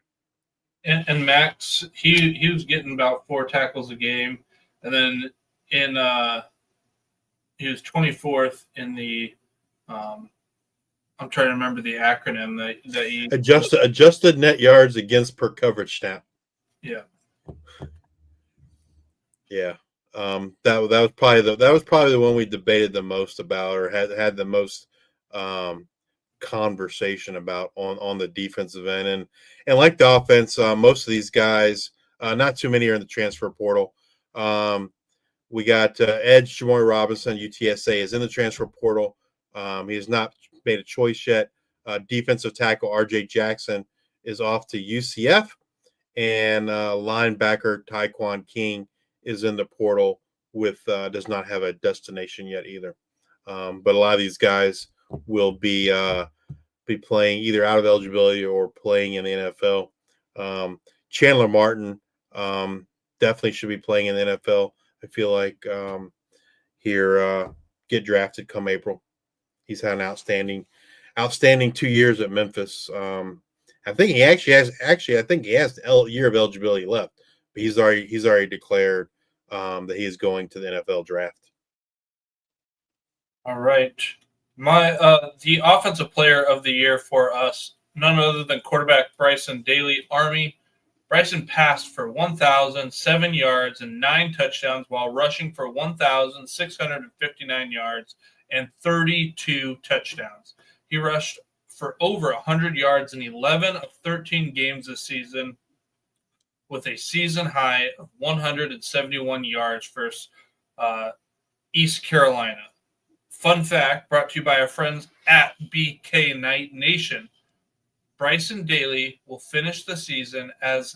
And Max, he was getting about 4 tackles a game, and then he was 24th in the I'm trying to remember the acronym that he adjusted net yards against per coverage snap. Yeah. Yeah. That was probably the one we debated the most about, or had the most conversation about on the defensive end, and like the offense, most of these guys, not too many are in the transfer portal. We got edge Jamari Robinson, UTSA, is in the transfer portal. He has not made a choice yet. Defensive tackle RJ Jackson is off to UCF, and linebacker Tyquan King is in the portal with does not have a destination yet either. But a lot of these guys will be playing either out of eligibility or playing in the NFL. Chandler Martin definitely should be playing in the NFL. I feel like get drafted come April. He's had an outstanding 2 years at Memphis. I think he has the year of eligibility left, but he's already declared that he is going to the NFL draft. All right. The offensive player of the year for us, none other than quarterback Bryson Daly, Army. Bryson passed for 1,007 yards and 9 touchdowns while rushing for 1,659 yards and 32 touchdowns. He rushed for over 100 yards in 11 of 13 games this season, with a season high of 171 yards versus East Carolina. Fun fact brought to you by our friends at BK Night Nation. Bryson Daly will finish the season as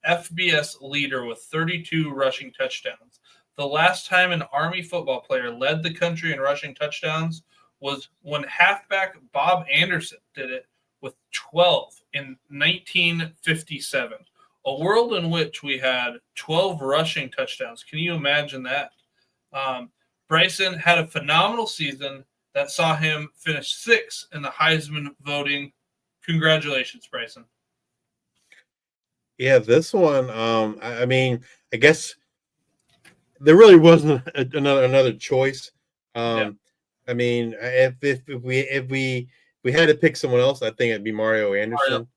FBS leader with 32 rushing touchdowns. The last time an Army football player led the country in rushing touchdowns was when halfback Bob Anderson did it with 12 in 1957. A world in which we had 12 rushing touchdowns. Can you imagine that? Bryson had a phenomenal season that saw him finish 6th in the Heisman voting. Congratulations, Bryson. Yeah, this one, I mean, I guess there really wasn't another choice. I mean, if we had to pick someone else, I think it'd be Mario Anderson,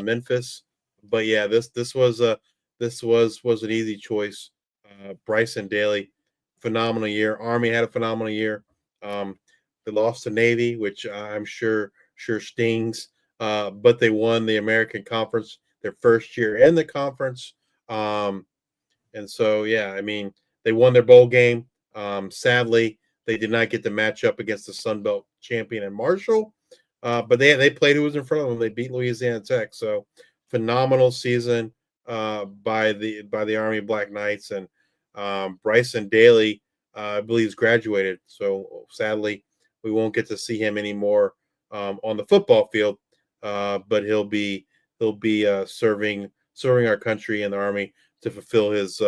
Memphis. But yeah, this was an easy choice. Bryson Daly, phenomenal year. Army had a phenomenal year. They lost to Navy, which I'm sure stings. But they won the American Conference their first year in the conference. And so, yeah, I mean, they won their bowl game. Sadly, they did not get to match up against the Sun Belt champion in Marshall. But they played who was in front of them. They beat Louisiana Tech. So phenomenal season by the Army Black Knights. And Bryson Daly, I believe, is graduated. So sadly, we won't get to see him anymore on the football field. But he'll be serving our country in the Army to fulfill his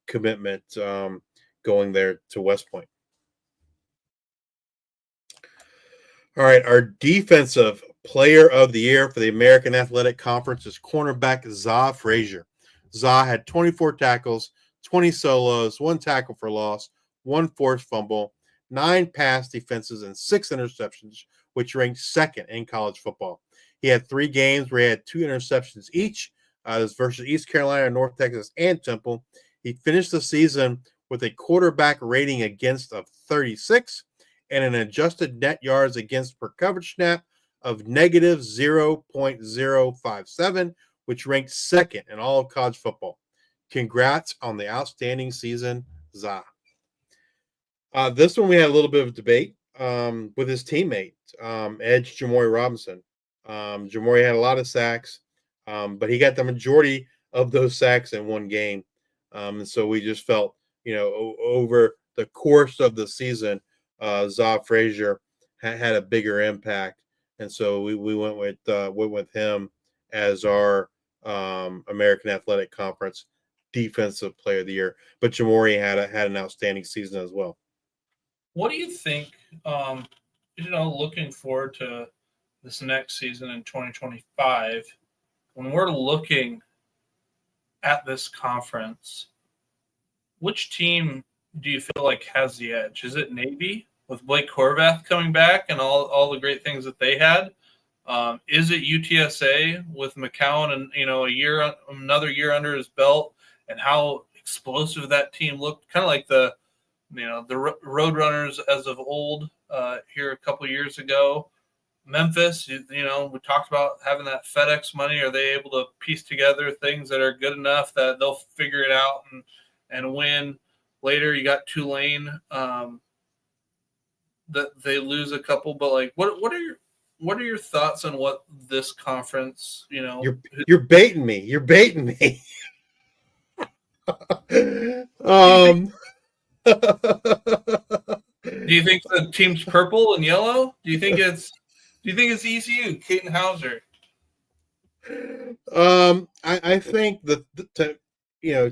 commitment going there to West Point. All right, our defensive player of the year for the American Athletic Conference is cornerback Za Frazier. Za had 24 tackles, 20 solos, 1 tackle for loss, 1 forced fumble, 9 pass defenses, and 6 interceptions, which ranked 2nd in college football. He had 3 games where he had 2 interceptions each. This versus East Carolina, North Texas, and Temple. He finished the season with a quarterback rating against of 36 and an adjusted net yards against per coverage snap of negative 0.057, which ranked 2nd in all of college football. Congrats on the outstanding season, Za. This one we had a little bit of debate with his teammate, edge Jamari Robinson. Jamari had a lot of sacks, but he got the majority of those sacks in one game. And so we just felt, over the course of the season, Za Frazier had a bigger impact. And so we went with him as our American Athletic Conference Defensive Player of the Year. But Jamari had an outstanding season as well. What do you think? Looking forward to this next season in 2025, when we're looking at this conference, which team do you feel like has the edge? Is it Navy with Blake Horvath coming back and all the great things that they had? Is it UTSA with McCowan and another year under his belt and how explosive that team looked? Kind of like the Roadrunners as of old here a couple years ago. Memphis, we talked about having that FedEx money. Are they able to piece together things that are good enough that they'll figure it out and win? Later, you got Tulane. That they lose a couple, but like, what are your thoughts on what this conference? You're baiting me. You're baiting me. Do you think the team's purple and yellow? Do you think it's ECU, Caden Hauser? I think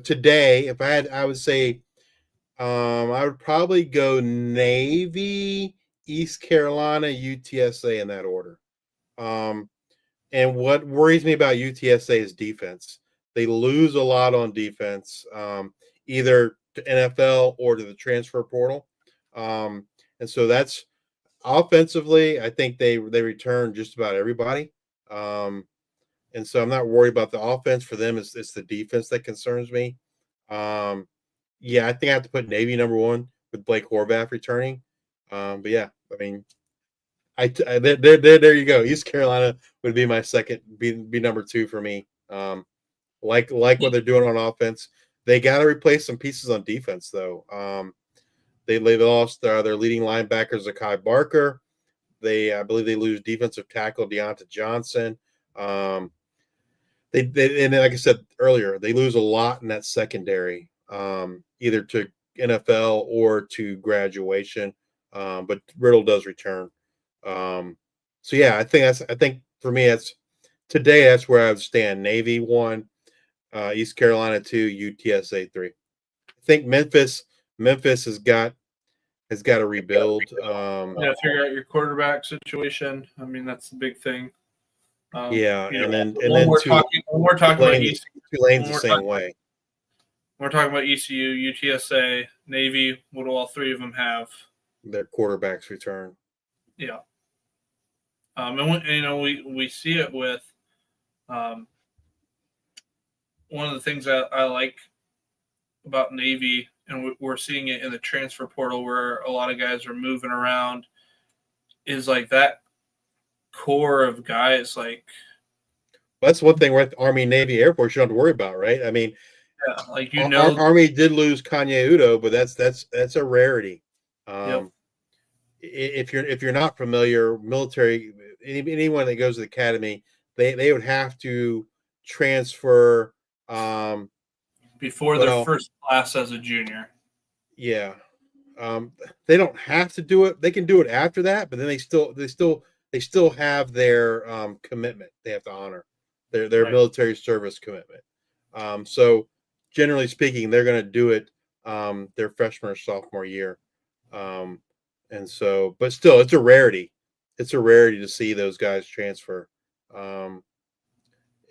today, if I would say, I would probably go Navy, East Carolina, UTSA in that order. And what worries me about UTSA is defense. They lose a lot on defense, either to NFL or to the transfer portal. And so that's offensively, I think they return just about everybody. And so I'm not worried about the offense. For them, it's the defense that concerns me. Yeah, I think I have to put Navy number one with Blake Horvath returning. But yeah, I mean, there you go. East Carolina would be my second, be number two for me. Like what they're doing on offense. They got to replace some pieces on defense, though. They lost their leading linebacker, Zakai Barker. I believe they lose defensive tackle Deonta Johnson. And like I said earlier, they lose a lot in that secondary, either to NFL or to graduation. But Riddle does return. So yeah, I think for me that's where I would stand. Navy 1, East Carolina 2, UTSA 3. I think Memphis has got to rebuild. Figure out your quarterback situation. I mean, that's the big thing. And then we're talking about ECU, Tulane's the same way. We're talking about ECU, UTSA, Navy. What do all three of them have? Their quarterbacks return. Yeah. And we see it with one of the things that I like about Navy, and we're seeing it in the transfer portal where a lot of guys are moving around, is like that core of guys. Like, that's one thing with Army, Navy, Air Force you don't have to worry about, right? I mean, Army did lose Kanye Udo, but that's a rarity. Yep. If you're not familiar, military, anyone that goes to the academy, they would have to transfer before their first class as a junior. Yeah. They don't have to do it. They can do it after that, but then they still have their commitment. They have to honor their right. Military service commitment. So generally speaking, they're going to do it their freshman or sophomore year. And so, but still, it's a rarity. It's a rarity to see those guys transfer.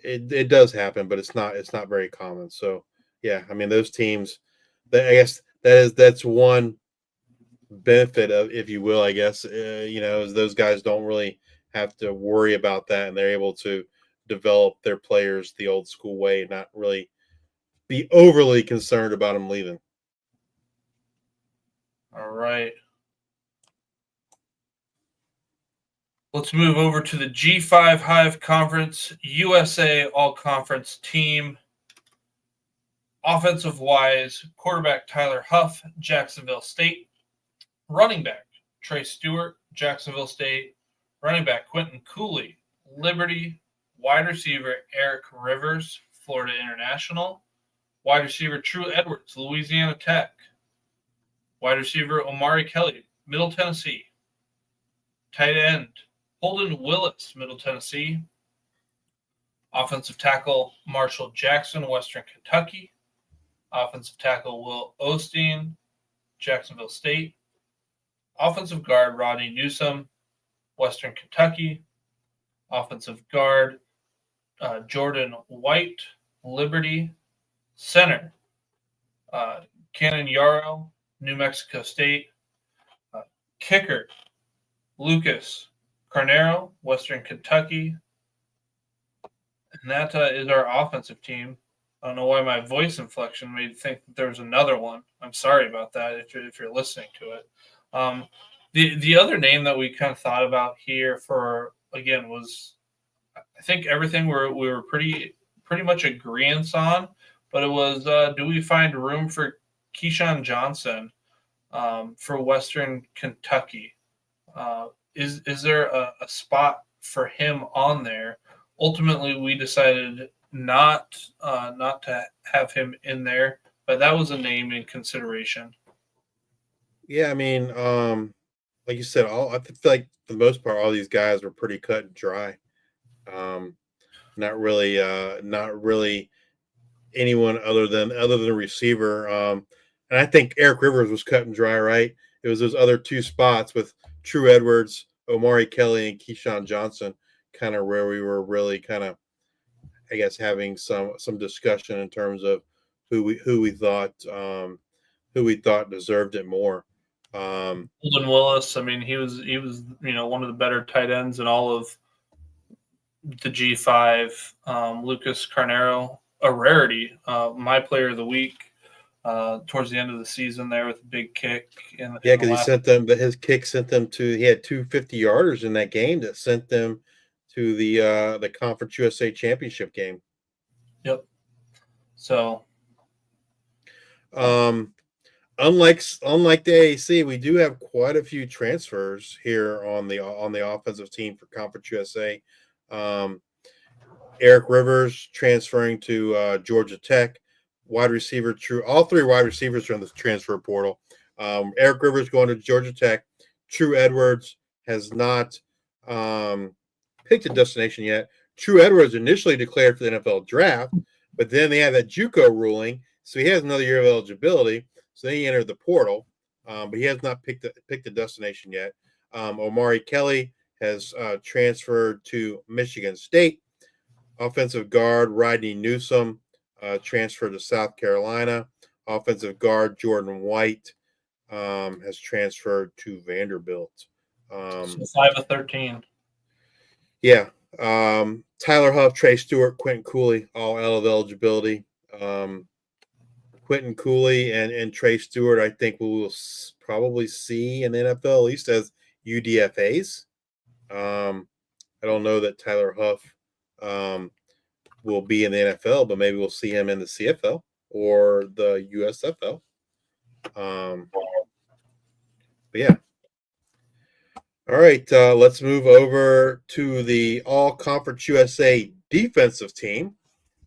It does happen, but it's not very common. So yeah, I mean, those teams, I guess that's one benefit of, if you will, I guess, is those guys don't really have to worry about that, and they're able to develop their players the old school way and not really be overly concerned about them leaving. All right. Let's move over to the G5 Hive Conference, USA All-Conference team. Offensive-wise, quarterback Tyler Huff, Jacksonville State. Running back Trey Stewart, Jacksonville State. Running back Quentin Cooley, Liberty. Wide receiver Eric Rivers, Florida International. Wide receiver True Edwards, Louisiana Tech. Wide receiver Omari Kelly, Middle Tennessee. Tight end Holden Willis, Middle Tennessee. Offensive tackle Marshall Jackson, Western Kentucky. Offensive tackle Will Osteen, Jacksonville State. offensive guard Rodney Newsome, Western Kentucky. Offensive guard Jordan White, Liberty. Center Cannon Yarrow, New Mexico State. Kicker Lucas Carnero, Western Kentucky. And that is our offensive team. I don't know why my voice inflection made me think that there was another one. I'm sorry about that if you're listening to it. The other name that we kind of thought about here for, again, was I think everything we were pretty much agreeance on, but it was do we find room for Keyshawn Johnson for Western Kentucky? Is there a spot for him on there? Ultimately, we decided not to have him in there, but that was a name in consideration. Yeah, I mean, like you said, I feel like for the most part, all these guys were pretty cut and dry. Not really anyone other than a receiver. And I think Eric Rivers was cut and dry, right? It was those other two spots with True Edwards, Omari Kelly, and Keyshawn Johnson, kind of where we were really kind of, I guess, having some discussion in terms of who we thought deserved it more. Holden Willis, I mean, he was one of the better tight ends in all of the G5. Lucas Carnero, a rarity, my player of the week towards the end of the season there with a big kick. Because he sent them, but his kick sent them to. He had 2 50-yarders in that game that sent them to the Conference USA Championship game. Yep. So, unlike the AAC, we do have quite a few transfers here on the offensive team for Conference USA. Eric Rivers transferring to Georgia Tech. Wide receiver, all 3 wide receivers are in the transfer portal. Eric Rivers going to Georgia Tech. True Edwards has not picked a destination yet. True Edwards initially declared for the NFL draft, but then they had that JUCO ruling, so he has another year of eligibility. So then he entered the portal, but he has not picked a destination yet. Omari Kelly has transferred to Michigan State. Offensive guard Rodney Newsome transferred to South Carolina. Offensive guard Jordan White has transferred to Vanderbilt. so 5 of 13. Yeah. Tyler Huff, Trey Stewart, Quentin Cooley, all out of eligibility. Quentin Cooley and Trey Stewart, I think we will probably see in the NFL, at least as UDFAs. I don't know that Tyler Huff will be in the NFL, but maybe we'll see him in the CFL or the USFL. But yeah. All right, let's move over to the All-Conference USA defensive team.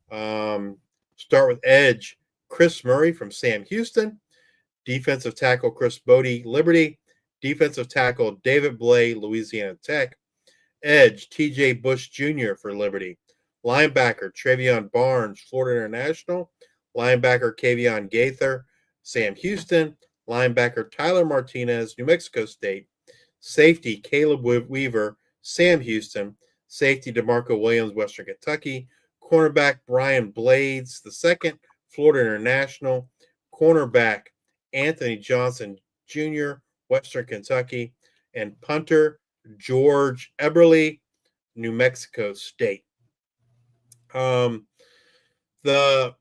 Start with edge Chris Murray from Sam Houston, defensive tackle Chris Bodie, Liberty, defensive tackle David Blay, Louisiana Tech, edge TJ Bush Jr. for Liberty, linebacker Travion Barnes, Florida International, linebacker Kavion Gaither, Sam Houston, linebacker Tyler Martinez, New Mexico State, safety Caleb Weaver, Sam Houston, safety DeMarco Williams, Western Kentucky, cornerback Brian Blades II, Florida International, cornerback Anthony Johnson Jr., Western Kentucky, and punter George Eberly, New Mexico State. Probably the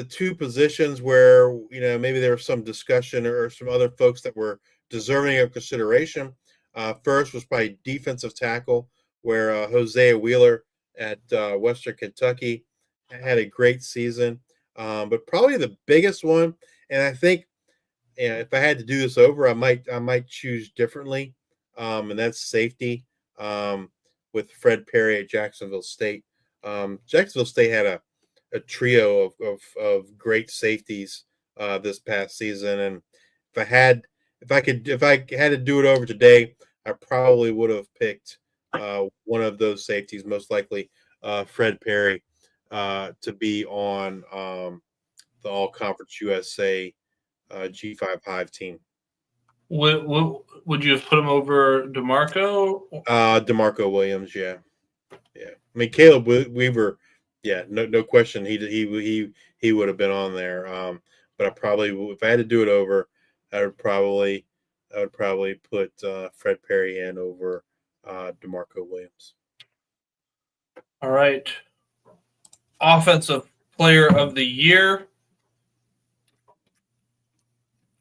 2 positions where maybe there was some discussion or some other folks that were deserving of consideration. First was probably defensive tackle, where Hosea Wheeler at Western Kentucky had a great season. But probably the biggest one, and I think if I had to do this over, I might choose differently, and that's safety with Fred Perry at Jacksonville State. Jacksonville State had a trio of great safeties this past season, and if I had to do it over today, I probably would have picked one of those safeties, most likely Fred Perry, to be on the All Conference USA G5 Hive team. Would you have put him over DeMarco? DeMarco Williams, yeah. I mean, Caleb Weaver, yeah, no question. He would have been on there. But I probably, if I had to do it over, I would probably put Fred Perry in over DeMarco Williams. All right. Offensive Player of the Year.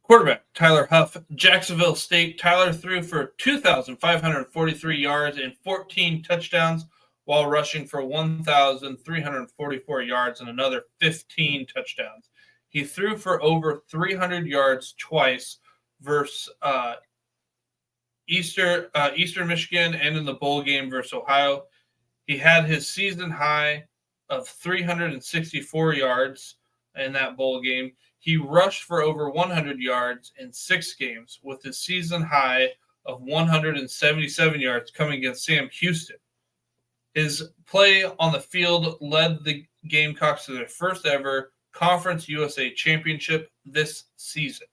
Quarterback, Tyler Huff, Jacksonville State. Tyler threw for 2,543 yards and 14 touchdowns while rushing for 1,344 yards and another 15 touchdowns. He threw for over 300 yards twice versus Eastern Michigan and in the bowl game versus Ohio. He had his season high of 364 yards in that bowl game. He rushed for over 100 yards in 6 games with his season high of 177 yards coming against Sam Houston. His play on the field led the Gamecocks to their first ever Conference USA championship this season.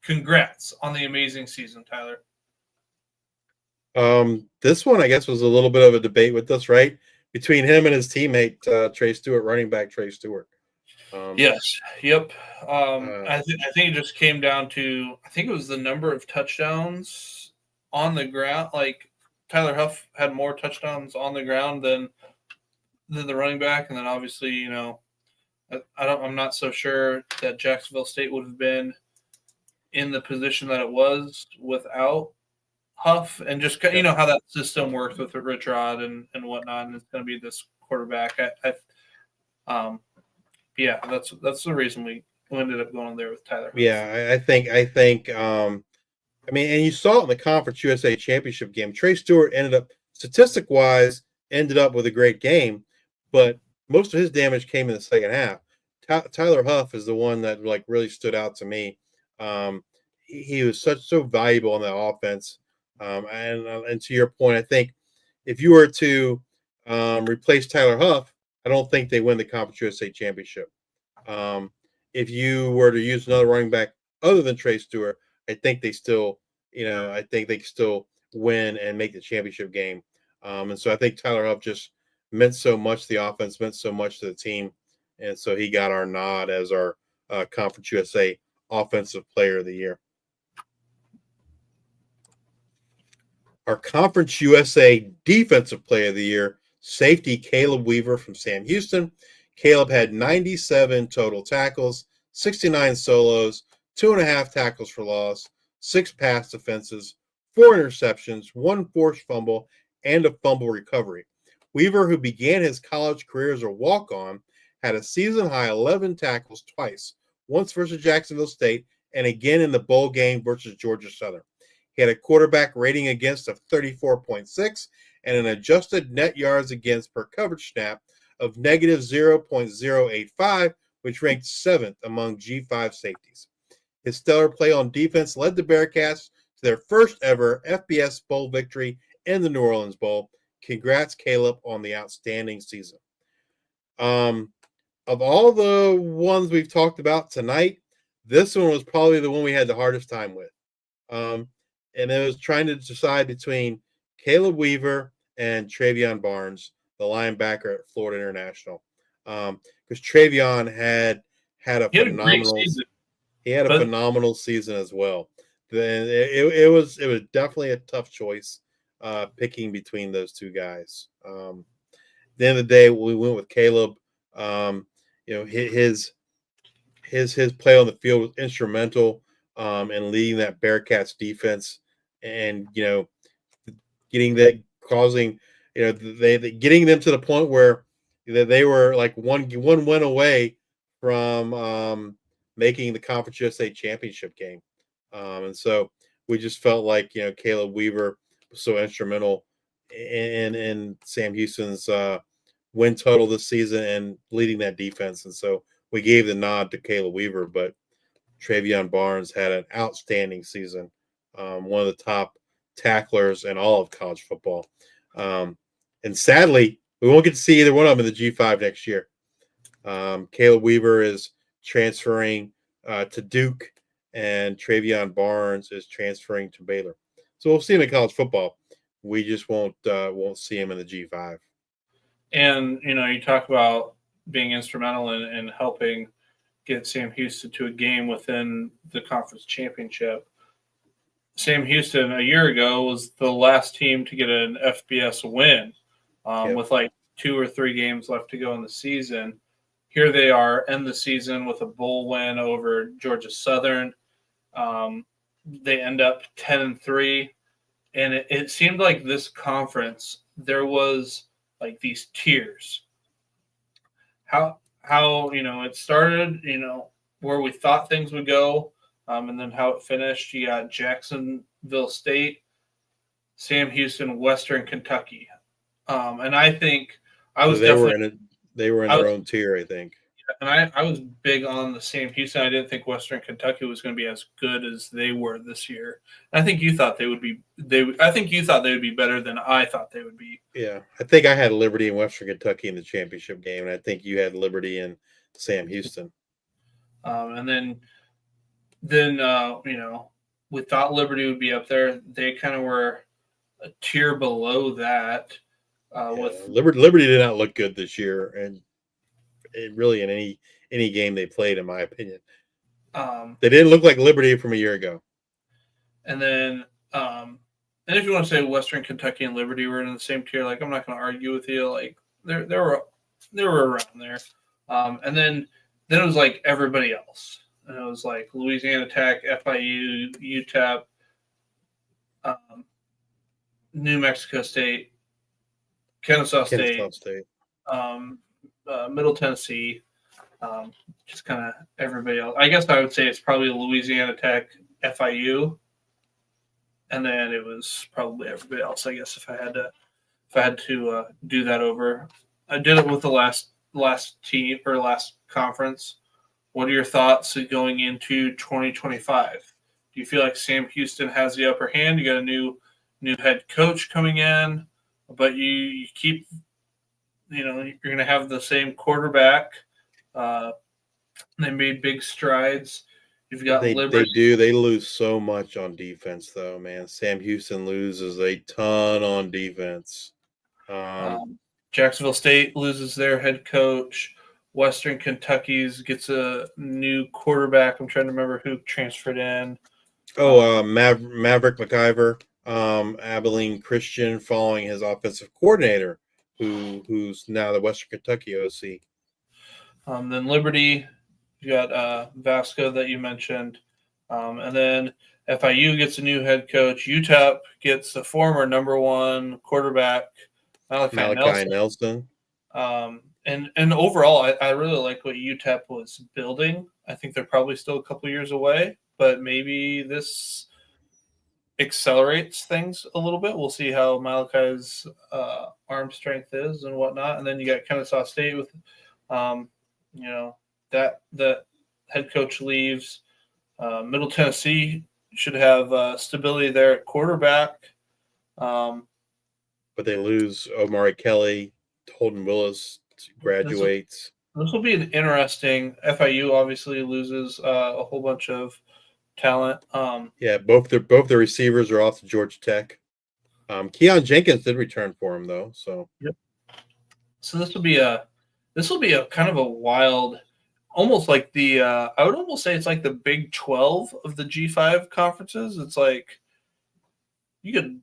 Congrats on the amazing season, Tyler. This one, I guess, was a little bit of a debate with us, right? Between him and his teammate, Trey Stewart, running back Trey Stewart. Yes. Yep. I think it just came down to, I think it was the number of touchdowns on the ground. Like Tyler Huff had more touchdowns on the ground than the running back, and then obviously, you know, I'm not so sure that Jacksonville State would have been in the position that it was without Huff, and just, you know, how that system works with Rich Rod and whatnot, and it's going to be this quarterback. Yeah, that's the reason we ended up going there with Tyler Huff. Yeah, I think I mean, and you saw it in the Conference USA Championship game. Trey Stewart ended up, statistic-wise, with a great game, but most of his damage came in the second half. Tyler Huff is the one that like really stood out to me. He was so valuable in that offense. And to your point, I think if you were to replace Tyler Huff, I don't think they win the Conference USA Championship. If you were to use another running back other than Trey Stewart, I think they still, win and make the championship game. And so I think Tyler Huff just meant so much. The offense meant so much to the team, and so he got our nod as our Conference USA Offensive Player of the Year. Our Conference USA Defensive Player of the Year, safety Caleb Weaver from Sam Houston. Caleb had 97 total tackles, 69 solos, 2.5 tackles for loss, 6 pass defenses, 4 interceptions, 1 forced fumble, and a fumble recovery. Weaver, who began his college career as a walk-on, had a season-high 11 tackles twice, once versus Jacksonville State and again in the bowl game versus Georgia Southern. He had a quarterback rating against of 34.6 and an adjusted net yards against per coverage snap of negative 0.085, which ranked 7th among G5 safeties. His stellar play on defense led the Bearcats to their first ever FBS Bowl victory in the New Orleans Bowl. Congrats, Caleb, on the outstanding season. Of all the ones we've talked about tonight, this one was probably the one we had the hardest time with. And it was trying to decide between Caleb Weaver and Travion Barnes, the linebacker at Florida International. Because Travion had a phenomenal season as well. Then it was definitely a tough choice picking between those two guys. At the end of the day, we went with Caleb. His play on the field was instrumental in leading that Bearcats defense, and getting them to the point where they were like one win away from making the Conference USA Championship game. And so we just felt like Caleb Weaver was so instrumental in Sam Houston's win total this season and leading that defense. And so we gave the nod to Caleb Weaver, but Travion Barnes had an outstanding season, one of the top tacklers in all of college football. And sadly, we won't get to see either one of them in the G5 next year. Caleb Weaver is transferring to Duke, and Travion Barnes is transferring to Baylor. So we'll see him in college football. We just won't see him in the G5. And you talk about being instrumental in helping get Sam Houston to a game within the conference championship. Sam Houston a year ago was the last team to get an FBS win, with like 2 or 3 games left to go in the season. Here they are, end the season with a bowl win over Georgia Southern. They end up 10-3, and it seemed like this conference there was like these tiers. How it started, where we thought things would go. And then how it finished, you got Jacksonville State, Sam Houston, Western Kentucky. And I think I was they were in their own tier, I think. And I was big on the Sam Houston. I didn't think Western Kentucky was going to be as good as they were this year. I think you thought they would be. I think you thought they would be better than I thought they would be. Yeah, I think I had Liberty and Western Kentucky in the championship game, and I think you had Liberty and Sam Houston. And then we thought Liberty would be up there. They kind of were a tier below that. With Liberty did not look good this year, and really in any game they played, in my opinion. They didn't look like Liberty from a year ago. And then, and if you want to say Western Kentucky and Liberty were in the same tier, like I'm not going to argue with you. Like they were around there. And then it was like everybody else. And it was like Louisiana Tech, FIU, UTEP, New Mexico State, Kennesaw State. Middle Tennessee, just kind of everybody else. I guess I would say it's probably Louisiana Tech, FIU, and then it was probably everybody else. I guess if I had to do that over, I did it with the last team or last conference. What are your thoughts going into 2025? Do you feel like Sam Houston has the upper hand? You got a new head coach coming in, but you keep. You're going to have the same quarterback. They made big strides. You've got Liberty. They do. They lose so much on defense, though, man. Sam Houston loses a ton on defense. Jacksonville State loses their head coach. Western Kentucky's gets a new quarterback. I'm trying to remember who transferred in. Maverick McIver, Abilene Christian, following his offensive coordinator, who's now the Western Kentucky OC. Then Liberty, you got Vasco that you mentioned. And then FIU gets a new head coach. UTEP gets the former number 1 quarterback, Malachi Nelson. And overall, I really like what UTEP was building. I think they're probably still a couple years away, but maybe this accelerates things a little bit. We'll see how Malachi's arm strength is and whatnot. And then you got Kennesaw State with, that the head coach leaves. Middle Tennessee should have stability there at quarterback. But they lose Omari Kelly. Holden Willis graduates. This will be an interesting. FIU obviously loses a whole bunch of talent. Both the receivers are off to Georgia Tech. Keon Jenkins did return for him though. So yep. So this will be a kind of a wild, almost like the I would almost say it's like the Big 12 of the G5 conferences. It's like you could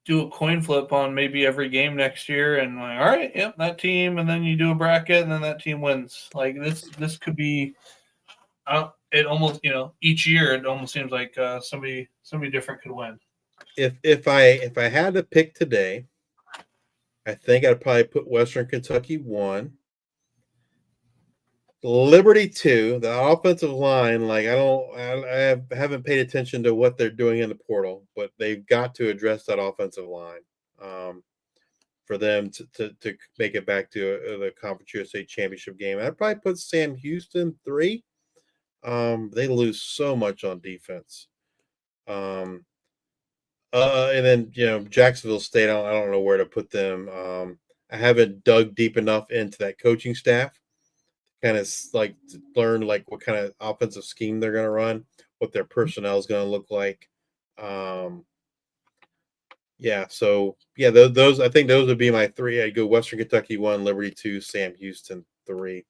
do a coin flip on maybe every game next year, and like, all right, yep, that team, and then you do a bracket, and then that team wins. Like this could be. It almost, each year it almost seems like somebody different could win. If I had to pick today, I think I'd probably put Western Kentucky 1, Liberty 2. The offensive line, like I haven't paid attention to what they're doing in the portal, but they've got to address that offensive line for them to make it back to the Conference USA Championship game. I'd probably put Sam Houston 3. They lose so much on defense. And then Jacksonville State, I don't know where to put them. I haven't dug deep enough into that coaching staff, kind of like learn like what kind of offensive scheme they're going to run. what their personnel is going to look like. Those I think those would be my three. I'd go Western Kentucky 1, Liberty 2, Sam Houston 3.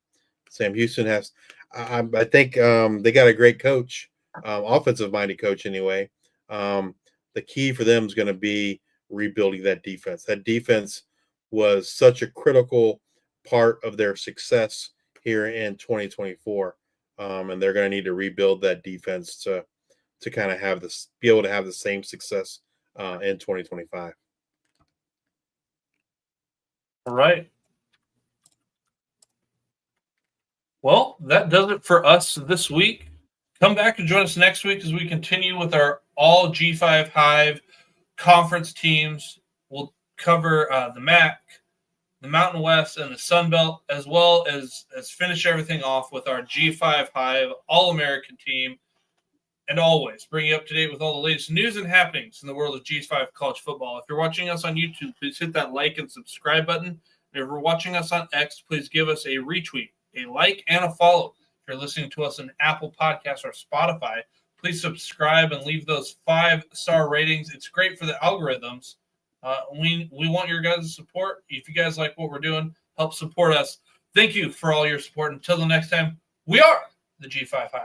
Sam Houston has, I think they got a great coach, offensive-minded coach anyway. The key for them is going to be rebuilding that defense. That defense was such a critical part of their success here in 2024, and they're going to need to rebuild that defense to kind of have this, be able to have the same success in 2025. All right. Well, that does it for us this week. Come back and join us next week as we continue with our all G5 Hive conference teams. We'll cover the MAC, the Mountain West, and the Sun Belt, as well as finish everything off with our G5 Hive All-American team. And always bring you up to date with all the latest news and happenings in the world of G5 college football. If you're watching us on YouTube, please hit that like and subscribe button. And if you're watching us on X, please give us a retweet, a like, and a follow. If you're listening to us on Apple Podcasts or Spotify, please subscribe and leave those 5-star ratings. It's great for the algorithms. We want your guys' support. If you guys like what we're doing, help support us. Thank you for all your support. Until the next time, we are the G5 Hive.